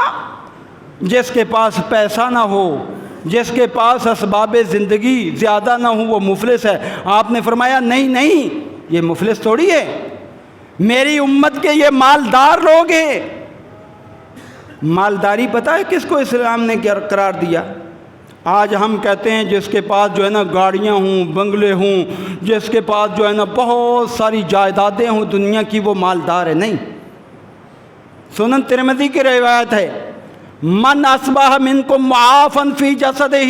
جس کے پاس پیسہ نہ ہو، جس کے پاس اسباب زندگی زیادہ نہ ہو، وہ مفلس ہے۔ آپ نے فرمایا نہیں نہیں، یہ مفلس تھوڑی ہے، میری امت کے یہ مالدار لوگ ہیں۔ مالداری پتہ ہے کس کو اسلام نے قرار دیا؟ آج ہم کہتے ہیں جس کے پاس جو ہے نا گاڑیاں ہوں، بنگلے ہوں، جس کے پاس جو ہے نا بہت ساری جائیدادیں ہوں دنیا کی، وہ مالدار ہے۔ نہیں، سنن ترمذی کی روایت ہے، من اصبح منکم معافا فی جسدہ،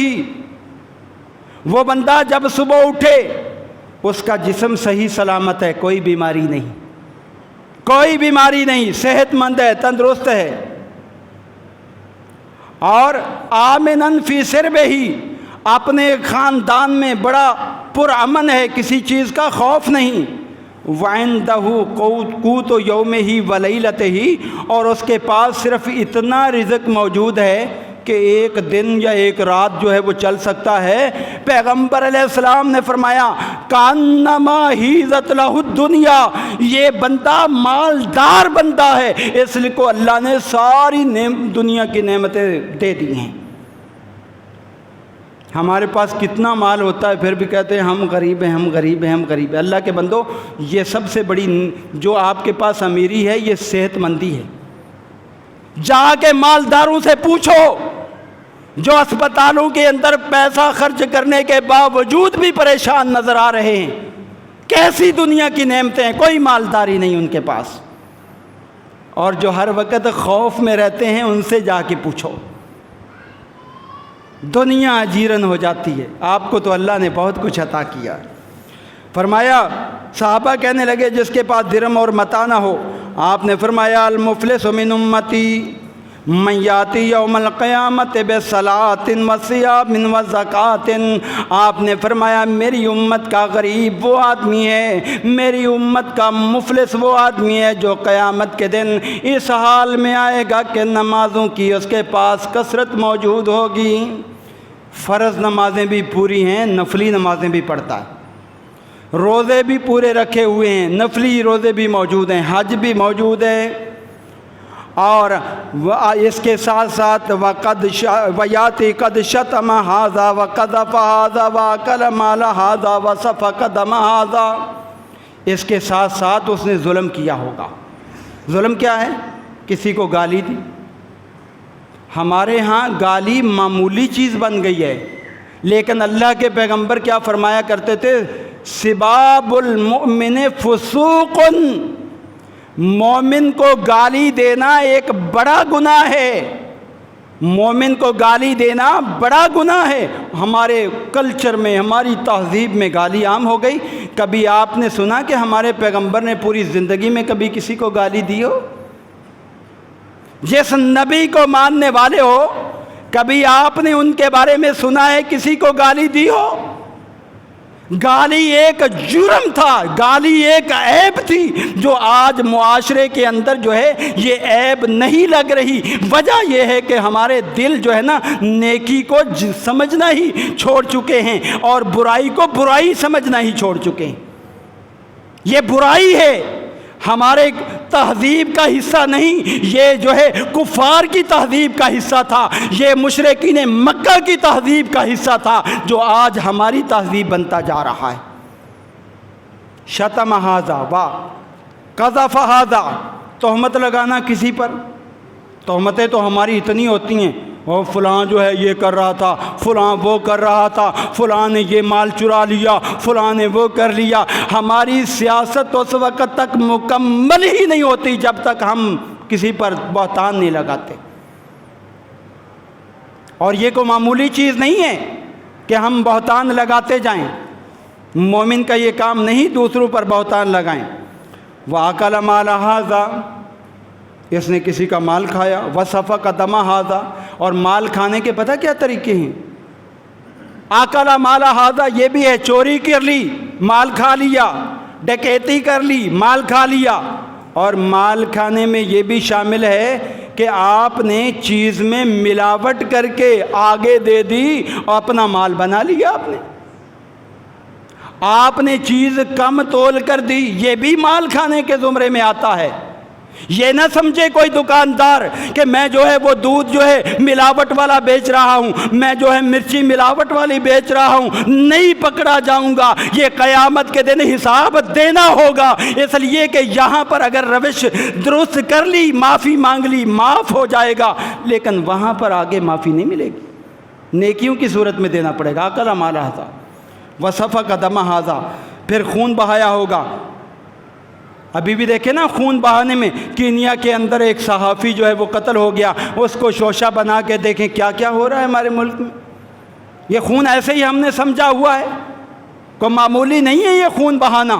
وہ بندہ جب صبح اٹھے اس کا جسم صحیح سلامت ہے، کوئی بیماری نہیں، کوئی بیماری نہیں، صحت مند ہے، تندرست ہے، اور آمنن فی سربہ، اپنے خاندان میں بڑا پرامن ہے، کسی چیز کا خوف نہیں، وَعِندَهُ قُوتُ يَوْمِهِ وَلَيْلَتِهِ، اور اس کے پاس صرف اتنا رزق موجود ہے کہ ایک دن یا ایک رات جو ہے وہ چل سکتا ہے۔ پیغمبر علیہ السلام نے فرمایا کانما ہیزت لہ الدنیا، یہ بندہ مالدار بندہ ہے، اس لیے کو اللہ نے ساری دنیا کی نعمتیں دے دی ہیں۔ ہمارے پاس کتنا مال ہوتا ہے پھر بھی کہتے ہیں ہم غریب ہیں، ہم غریب ہیں، ہم غریب ہیں۔ اللہ کے بندو، یہ سب سے بڑی جو آپ کے پاس امیری ہے یہ صحت مندی ہے۔ جا کے مالداروں سے پوچھو جو اسپتالوں کے اندر پیسہ خرچ کرنے کے باوجود بھی پریشان نظر آ رہے ہیں، کیسی دنیا کی نعمتیں ہیں، کوئی مالداری نہیں ان کے پاس، اور جو ہر وقت خوف میں رہتے ہیں ان سے جا کے پوچھو، دنیا اجیرن ہو جاتی ہے۔ آپ کو تو اللہ نے بہت کچھ عطا کیا۔ فرمایا، صحابہ کہنے لگے جس کے پاس درم اور متاع نہ ہو، آپ نے فرمایا المفلس من امتی من یاتی یوم القیامت بصلاۃ وصیام وزکوٰۃ، آپ نے فرمایا میری امت کا غریب وہ آدمی ہے، میری امت کا مفلس وہ آدمی ہے جو قیامت کے دن اس حال میں آئے گا کہ نمازوں کی اس کے پاس کثرت موجود ہوگی، فرض نمازیں بھی پوری ہیں، نفلی نمازیں بھی پڑھتا ہے، روزے بھی پورے رکھے ہوئے ہیں، نفلی روزے بھی موجود ہیں، حج بھی موجود ہے، اور اس کے ساتھ ساتھ وَيَاتِي قَدْ شَتَمَ هَذَا وَقَذَفَ هَذَا وَأَكَلَ مَالَ هَذَا وَسَفَكَ دَمَ هَذَا، اس کے ساتھ ساتھ اس نے ظلم کیا ہوگا۔ ظلم کیا ہے؟ کسی کو گالی دی۔ ہمارے ہاں گالی معمولی چیز بن گئی ہے، لیکن اللہ کے پیغمبر کیا فرمایا کرتے تھے؟ سباب المؤمن فسوق، مومن کو گالی دینا ایک بڑا گناہ ہے، مومن کو گالی دینا بڑا گناہ ہے۔ ہمارے کلچر میں، ہماری تہذیب میں گالی عام ہو گئی۔ کبھی آپ نے سنا کہ ہمارے پیغمبر نے پوری زندگی میں کبھی کسی کو گالی دی ہو؟ جس نبی کو ماننے والے ہو، کبھی آپ نے ان کے بارے میں سنا ہے کسی کو گالی دی ہو؟ گالی ایک جرم تھا، گالی ایک عیب تھی جو آج معاشرے کے اندر جو ہے یہ عیب نہیں لگ رہی۔ وجہ یہ ہے کہ ہمارے دل جو ہے نا نیکی کو سمجھنا ہی چھوڑ چکے ہیں اور برائی کو برائی سمجھنا ہی چھوڑ چکے ہیں۔ یہ برائی ہے، ہمارے تہذیب کا حصہ نہیں، یہ جو ہے کفار کی تہذیب کا حصہ تھا، یہ مشرکین مکہ کی تہذیب کا حصہ تھا جو آج ہماری تہذیب بنتا جا رہا ہے۔ شتم ھذا و قذف ھذا، تہمت لگانا کسی پر۔ تہمتیں تو ہماری اتنی ہوتی ہیں، وہ فلاں جو ہے یہ کر رہا تھا، فلاں وہ کر رہا تھا، فلاں نے یہ مال چرا لیا، فلاں نے وہ کر لیا۔ ہماری سیاست اس وقت تک مکمل ہی نہیں ہوتی جب تک ہم کسی پر بہتان نہیں لگاتے۔ اور یہ کوئی معمولی چیز نہیں ہے کہ ہم بہتان لگاتے جائیں، مومن کا یہ کام نہیں دوسروں پر بہتان لگائیں۔ وَأَكَلَ مَالَ هَذَا، اس نے کسی کا مال کھایا، وَسَفَكَ دَمَ هَذَا، اور مال کھانے کے پتہ کیا طریقے ہیں؟ آکل مال ہذا یہ بھی ہے، چوری کر لی مال کھا لیا، ڈکیتی کر لی مال کھا لیا، اور مال کھانے میں یہ بھی شامل ہے کہ آپ نے چیز میں ملاوٹ کر کے آگے دے دی اور اپنا مال بنا لیا۔ آپ نے چیز کم تول کر دی، یہ بھی مال کھانے کے زمرے میں آتا ہے۔ یہ نہ سمجھے کوئی دکاندار کہ میں جو ہے وہ دودھ جو ہے ملاوٹ والا بیچ رہا ہوں، میں جو ہے مرچی ملاوٹ والی بیچ رہا ہوں، نہیں پکڑا جاؤں گا۔ یہ قیامت کے دن حساب دینا ہوگا، اس لیے کہ یہاں پر اگر روش درست کر لی، معافی مانگ لی، معاف ہو جائے گا، لیکن وہاں پر آگے معافی نہیں ملے گی، نیکیوں کی صورت میں دینا پڑے گا۔ اکل مال ھذا وسفک دم ھذا، پھر خون بہایا ہوگا۔ ابھی بھی دیکھیں نا، خون بہانے میں کینیا کے اندر ایک صحافی جو ہے وہ قتل ہو گیا، اس کو شوشہ بنا کے دیکھیں کیا کیا ہو رہا ہے ہمارے ملک میں۔ یہ خون ایسے ہی ہم نے سمجھا ہوا ہے، کوئی معمولی نہیں ہے یہ خون بہانا۔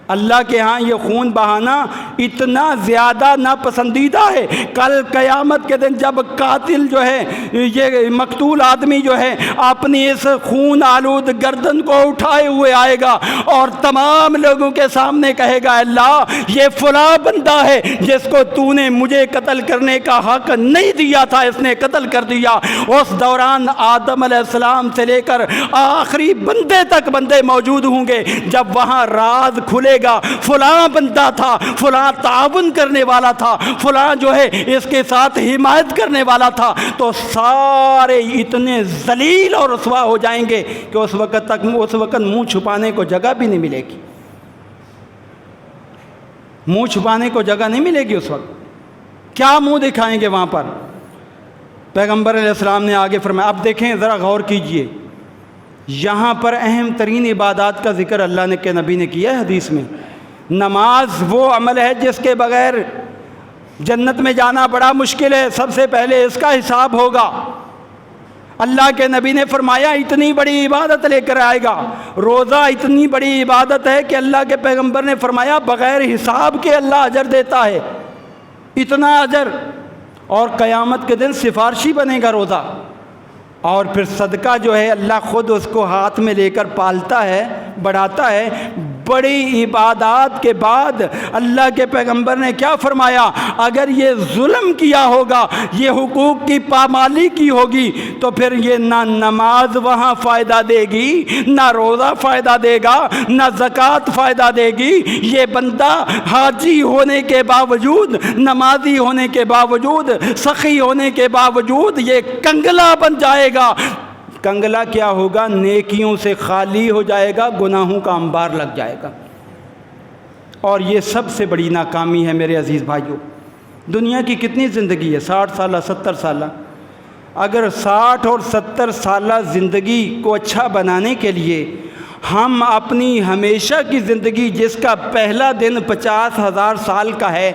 اللہ کے ہاں یہ خون بہانا اتنا زیادہ ناپسندیدہ ہے۔ کل قیامت کے دن جب قاتل جو ہے، یہ مقتول آدمی جو ہے، اپنی اس خون آلود گردن کو اٹھائے ہوئے آئے گا اور تمام لوگوں کے سامنے کہے گا، اللہ یہ فلاں بندہ ہے جس کو تو نے مجھے قتل کرنے کا حق نہیں دیا تھا، اس نے قتل کر دیا۔ اس دوران آدم علیہ السلام سے لے کر آخری بندے تک بندے موجود ہوں گے۔ جب وہاں راز کھلے گا، فلاں بندہ تھا، فلاں تعاون کرنے والا تھا، فلاں جو ہے اس کے ساتھ حمایت کرنے والا تھا، تو سارے اتنے ذلیل اور رسوا ہو جائیں گے کہ اس وقت منہ چھپانے کو جگہ بھی نہیں ملے گی، منہ چھپانے کو جگہ نہیں ملے گی۔ اس وقت کیا منہ دکھائیں گے وہاں پر؟ پیغمبر علیہ السلام نے آگے فرمایا، اب دیکھیں ذرا غور کیجئے، یہاں پر اہم ترین عبادات کا ذکر اللہ نے کے نبی نے کیا ہے حدیث میں۔ نماز وہ عمل ہے جس کے بغیر جنت میں جانا بڑا مشکل ہے، سب سے پہلے اس کا حساب ہوگا۔ اللہ کے نبی نے فرمایا اتنی بڑی عبادت لے کر آئے گا۔ روزہ اتنی بڑی عبادت ہے کہ اللہ کے پیغمبر نے فرمایا بغیر حساب کے اللہ اجر دیتا ہے، اتنا اجر۔ اور قیامت کے دن سفارشی بنے گا روزہ۔ اور پھر صدقہ جو ہے اللہ خود اس کو ہاتھ میں لے کر پالتا ہے، بڑھاتا ہے۔ بڑی عبادات کے بعد اللہ کے پیغمبر نے کیا فرمایا؟ اگر یہ ظلم کیا ہوگا، یہ حقوق کی پامالی کی ہوگی، تو پھر یہ نہ نماز وہاں فائدہ دے گی، نہ روزہ فائدہ دے گا، نہ زکوٰۃ فائدہ دے گی۔ یہ بندہ حاجی ہونے کے باوجود، نمازی ہونے کے باوجود، سخی ہونے کے باوجود یہ کنگلا بن جائے گا۔ کنگلا کیا ہوگا؟ نیکیوں سے خالی ہو جائے گا، گناہوں کا انبار لگ جائے گا۔ اور یہ سب سے بڑی ناکامی ہے میرے عزیز بھائیوں۔ دنیا کی کتنی زندگی ہے؟ 60 سالہ 70 سالہ۔ اگر 60 اور 70 سالہ زندگی کو اچھا بنانے کے لیے ہم اپنی ہمیشہ کی زندگی جس کا پہلا دن 50,000 سال کا ہے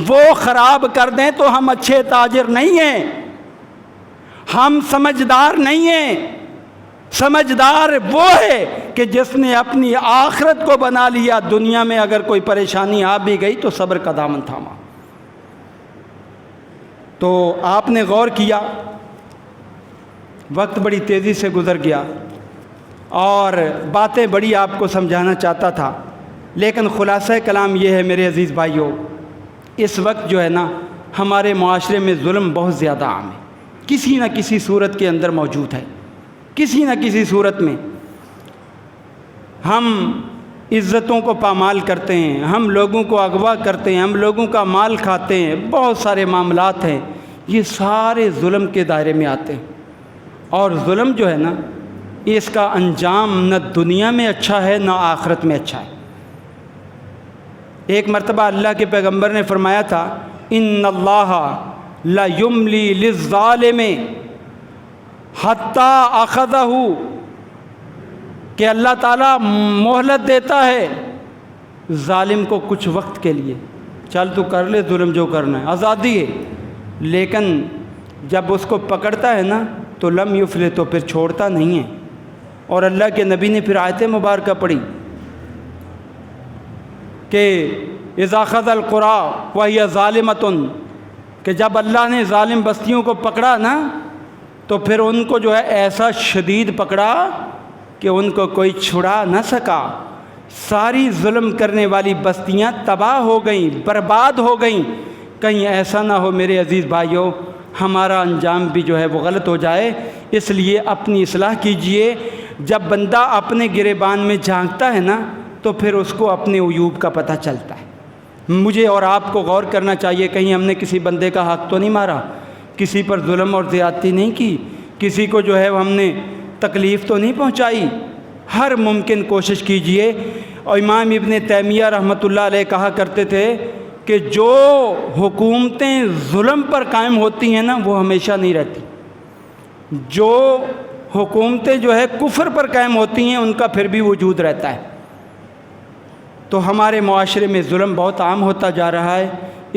وہ خراب کر دیں تو ہم اچھے تاجر نہیں ہیں، ہم سمجھدار نہیں ہیں۔ سمجھدار وہ ہے کہ جس نے اپنی آخرت کو بنا لیا، دنیا میں اگر کوئی پریشانی آ بھی گئی تو صبر کا دامن تھاما۔ تو آپ نے غور کیا، وقت بڑی تیزی سے گزر گیا، اور باتیں بڑی آپ کو سمجھانا چاہتا تھا، لیکن خلاصہ کلام یہ ہے میرے عزیز بھائیوں، اس وقت جو ہے نا ہمارے معاشرے میں ظلم بہت زیادہ عام ہے، کسی نہ کسی صورت کے اندر موجود ہے، کسی نہ کسی صورت میں ہم عزتوں کو پامال کرتے ہیں، ہم لوگوں کو اغوا کرتے ہیں، ہم لوگوں کا مال کھاتے ہیں، بہت سارے معاملات ہیں، یہ سارے ظلم کے دائرے میں آتے ہیں۔ اور ظلم جو ہے نا اس کا انجام نہ دنیا میں اچھا ہے نہ آخرت میں اچھا ہے۔ ایک مرتبہ اللہ کے پیغمبر نے فرمایا تھا، ان اللہ لا یملی للظالم حتی اخذہ، کہ اللہ تعالیٰ مہلت دیتا ہے ظالم کو کچھ وقت کے لیے، چل تو کر لے ظلم جو کرنا ہے، آزادی ہے، لیکن جب اس کو پکڑتا ہے نا تو لم یفلت، تو پھر چھوڑتا نہیں ہے۔ اور اللہ کے نبی نے پھر آیت مبارکہ پڑھی کہ اذا اخذ القری وہی ظالمۃ، کہ جب اللہ نے ظالم بستیوں کو پکڑا نا تو پھر ان کو جو ہے ایسا شدید پکڑا کہ ان کو کوئی چھڑا نہ سکا، ساری ظلم کرنے والی بستیاں تباہ ہو گئیں، برباد ہو گئیں۔ کہیں ایسا نہ ہو میرے عزیز بھائیوں ہمارا انجام بھی جو ہے وہ غلط ہو جائے، اس لیے اپنی اصلاح کیجئے۔ جب بندہ اپنے گریبان میں جھانکتا ہے نا تو پھر اس کو اپنے عیوب کا پتہ چلتا ہے۔ مجھے اور آپ کو غور کرنا چاہیے، کہیں ہم نے کسی بندے کا حق تو نہیں مارا، کسی پر ظلم اور زیادتی نہیں کی، کسی کو جو ہے ہم نے تکلیف تو نہیں پہنچائی۔ ہر ممکن کوشش کیجئے۔ اور امام ابن تیمیہ رحمۃ اللہ علیہ کہا کرتے تھے کہ جو حکومتیں ظلم پر قائم ہوتی ہیں نا وہ ہمیشہ نہیں رہتی، جو حکومتیں جو ہے کفر پر قائم ہوتی ہیں ان کا پھر بھی وجود رہتا ہے۔ تو ہمارے معاشرے میں ظلم بہت عام ہوتا جا رہا ہے،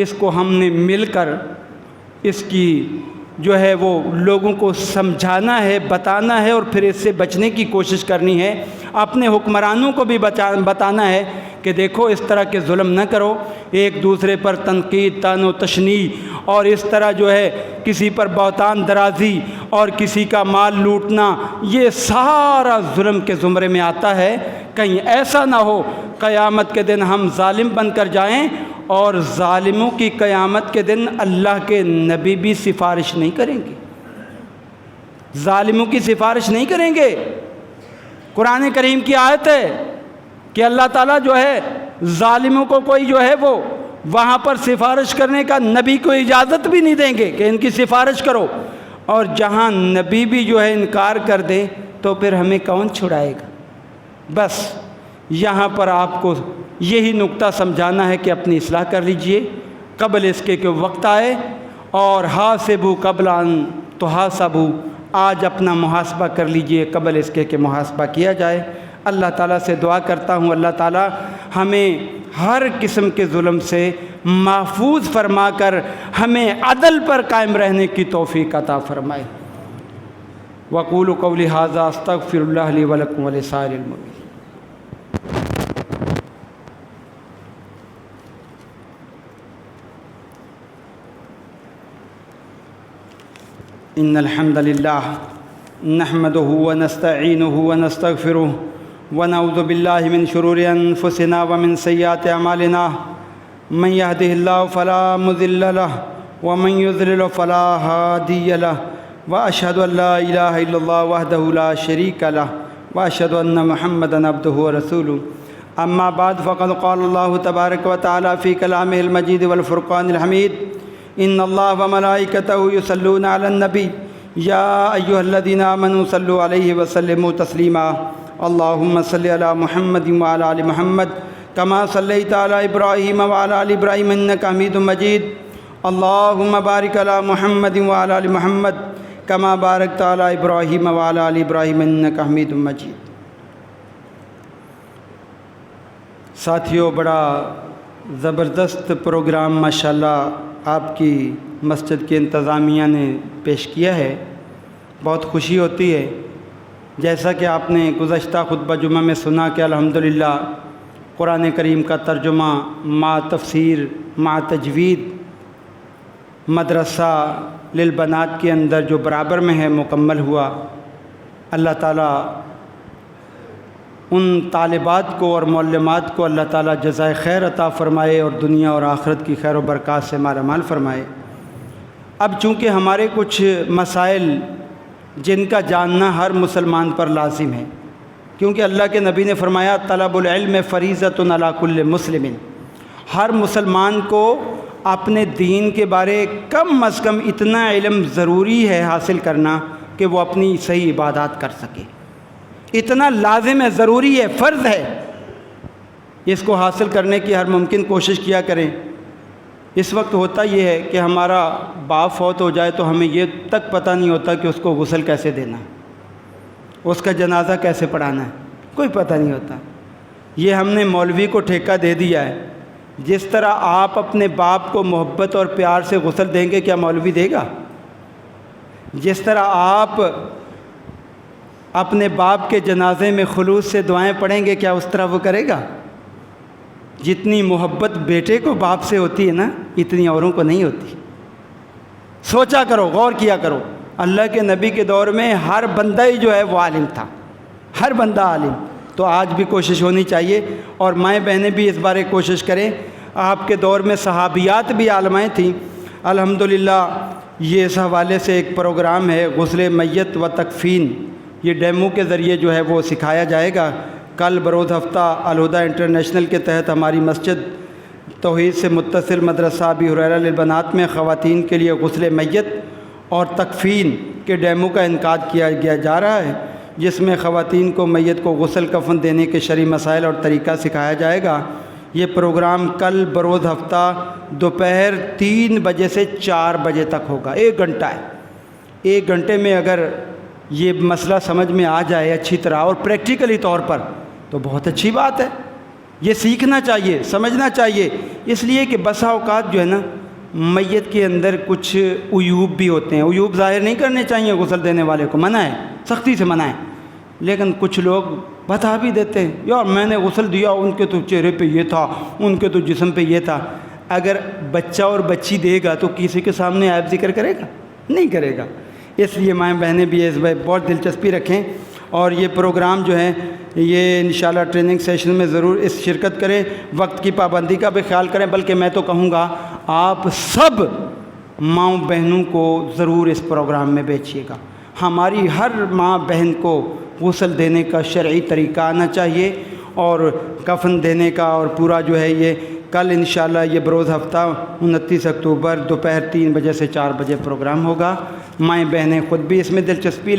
اس کو ہم نے مل کر اس کی جو ہے وہ لوگوں کو سمجھانا ہے، بتانا ہے، اور پھر اس سے بچنے کی کوشش کرنی ہے۔ اپنے حکمرانوں کو بھی بتانا ہے کہ دیکھو اس طرح کے ظلم نہ کرو، ایک دوسرے پر تنقید، طعن و تشنیع، اور اس طرح جو ہے کسی پر بہتان درازی اور کسی کا مال لوٹنا، یہ سارا ظلم کے زمرے میں آتا ہے۔ کہیں ایسا نہ ہو قیامت کے دن ہم ظالم بن کر جائیں، اور ظالموں کی قیامت کے دن اللہ کے نبی بھی سفارش نہیں کریں گے، ظالموں کی سفارش نہیں کریں گے۔ قرآن کریم کی آیت ہے کہ اللہ تعالیٰ جو ہے ظالموں کو کوئی جو ہے وہ وہاں پر سفارش کرنے کا نبی کو اجازت بھی نہیں دیں گے کہ ان کی سفارش کرو، اور جہاں نبی بھی جو ہے انکار کر دے تو پھر ہمیں کون چھڑائے گا۔ بس یہاں پر آپ کو یہی نقطہ سمجھانا ہے کہ اپنی اصلاح کر لیجئے قبل اس کے کہ وقت آئے، اور حاسبوا قبل ان تحاسبوا، آج اپنا محاسبہ کر لیجئے قبل اس کے کہ محاسبہ کیا جائے۔ اللہ تعالیٰ سے دعا کرتا ہوں اللہ تعالیٰ ہمیں ہر قسم کے ظلم سے محفوظ فرما کر ہمیں عدل پر قائم رہنے کی توفیق عطا فرمائے۔ وقولوا قولی ھذا استغفر اللہ لی ولکم ولسائر المؤمنین۔ ان الحمد للہ نحمده ونستعینه ونستغفره ونعوذ باللہ من شرور انفسنا ومن سیئات اعمالنا من يهده الله فلا مضل له ومن يضلل فلا هادي له واشهد ان لا اله الا الله وحده لا شريك له واشهد ان محمدا عبده ورسوله اما بعد فقد قال الله تبارك وتعالى في كلامه المجيد والفرقان الحميد ان اللہ وملائکتہ یصلون علی النبی یا ایھا الذین آمنوا صلوا علیہ وسلموا تسلیما اللہم صلی علی محمد وعلی آل محمد کما صلیت علی ابراہیم وعلی آل ابراہیم انک حمید مجید اللہم بارک علی محمد وعلی آل محمد کما بارکت علی ابراہیم وعلی آل ابراہیم انک حمید مجید۔ ساتھیو، بڑا زبردست پروگرام ماشاءاللہ آپ کی مسجد کی انتظامیہ نے پیش کیا ہے، بہت خوشی ہوتی ہے۔ جیسا کہ آپ نے گزشتہ خطبہ جمعہ میں سنا کہ الحمدللہ قرآن کریم کا ترجمہ مع تفسیر مع تجوید مدرسہ للبنات کے اندر جو برابر میں ہے مکمل ہوا۔ اللہ تعالیٰ ان طالبات کو اور معلمات کو اللہ تعالیٰ جزائے خیر عطا فرمائے اور دنیا اور آخرت کی خیر و برکات سے مالا مال فرمائے۔ اب چونکہ ہمارے کچھ مسائل جن کا جاننا ہر مسلمان پر لازم ہے، کیونکہ اللہ کے نبی نے فرمایا طلب العلم فریضۃ علی کل مسلم، ہر مسلمان کو اپنے دین کے بارے کم از کم اتنا علم ضروری ہے حاصل کرنا کہ وہ اپنی صحیح عبادات کر سکے، اتنا لازم ہے، ضروری ہے، فرض ہے۔ اس کو حاصل کرنے کی ہر ممکن کوشش کیا کریں۔ اس وقت ہوتا یہ ہے کہ ہمارا باپ فوت ہو جائے تو ہمیں یہ تک پتہ نہیں ہوتا کہ اس کو غسل کیسے دینا ہے، اس کا جنازہ کیسے پڑھانا ہے، کوئی پتہ نہیں ہوتا۔ یہ ہم نے مولوی کو ٹھیکہ دے دیا ہے۔ جس طرح آپ اپنے باپ کو محبت اور پیار سے غسل دیں گے، کیا مولوی دے گا؟ جس طرح آپ اپنے باپ کے جنازے میں خلوص سے دعائیں پڑھیں گے، کیا اس طرح وہ کرے گا؟ جتنی محبت بیٹے کو باپ سے ہوتی ہے نا، اتنی اوروں کو نہیں ہوتی۔ سوچا کرو، غور کیا کرو۔ اللہ کے نبی کے دور میں ہر بندہ ہی جو ہے وہ عالم تھا، ہر بندہ عالم۔ تو آج بھی کوشش ہونی چاہیے، اور مائیں بہنیں بھی اس بارے کوشش کریں۔ آپ کے دور میں صحابیات بھی عالمائیں تھیں۔ الحمدللہ یہ اس حوالے سے ایک پروگرام ہے، غسل میت و تکفین، یہ ڈیمو کے ذریعے جو ہے وہ سکھایا جائے گا۔ کل بروز ہفتہ الہدیٰ انٹرنیشنل کے تحت ہماری مسجد توحید سے متصل مدرسہ ابی ہریرہ للبنات میں خواتین کے لیے غسل میت اور تکفین کے ڈیمو کا انعقاد کیا جا رہا ہے، جس میں خواتین کو میت کو غسل کفن دینے کے شرعی مسائل اور طریقہ سکھایا جائے گا۔ یہ پروگرام کل بروز ہفتہ دوپہر 3 بجے سے 4 بجے تک ہوگا، 1 گھنٹہ ہے۔ 1 گھنٹے میں اگر یہ مسئلہ سمجھ میں آ جائے اچھی طرح اور پریکٹیکلی طور پر، تو بہت اچھی بات ہے۔ یہ سیکھنا چاہیے، سمجھنا چاہیے، اس لیے کہ بسا اوقات جو ہے نا میت کے اندر کچھ عیوب بھی ہوتے ہیں۔ عیوب ظاہر نہیں کرنے چاہیے، غسل دینے والے کو منع ہے، سختی سے منع ہے، لیکن کچھ لوگ بتا بھی دیتے ہیں، یار میں نے غسل دیا، ان کے تو چہرے پہ یہ تھا، ان کے تو جسم پہ یہ تھا۔ اگر بچہ اور بچی دے گا تو کسی کے سامنے عیب ذکر کرے گا؟ نہیں کرے گا۔ اس لیے مائیں بہنیں بھی اس میں بہت دلچسپی رکھیں، اور یہ پروگرام جو ہے یہ انشاءاللہ ٹریننگ سیشن میں ضرور اس شرکت کریں۔ وقت کی پابندی کا بھی خیال کریں، بلکہ میں تو کہوں گا آپ سب ماؤں بہنوں کو ضرور اس پروگرام میں بھیجیے گا۔ ہماری ہر ماں بہن کو غسل دینے کا شرعی طریقہ آنا چاہیے، اور کفن دینے کا، اور پورا جو ہے یہ کل انشاءاللہ یہ بروز ہفتہ 29 اکتوبر دوپہر 3 بجے سے 4 بجے پروگرام ہوگا۔ مائیں بہنیں خود بھی اس میں دلچسپی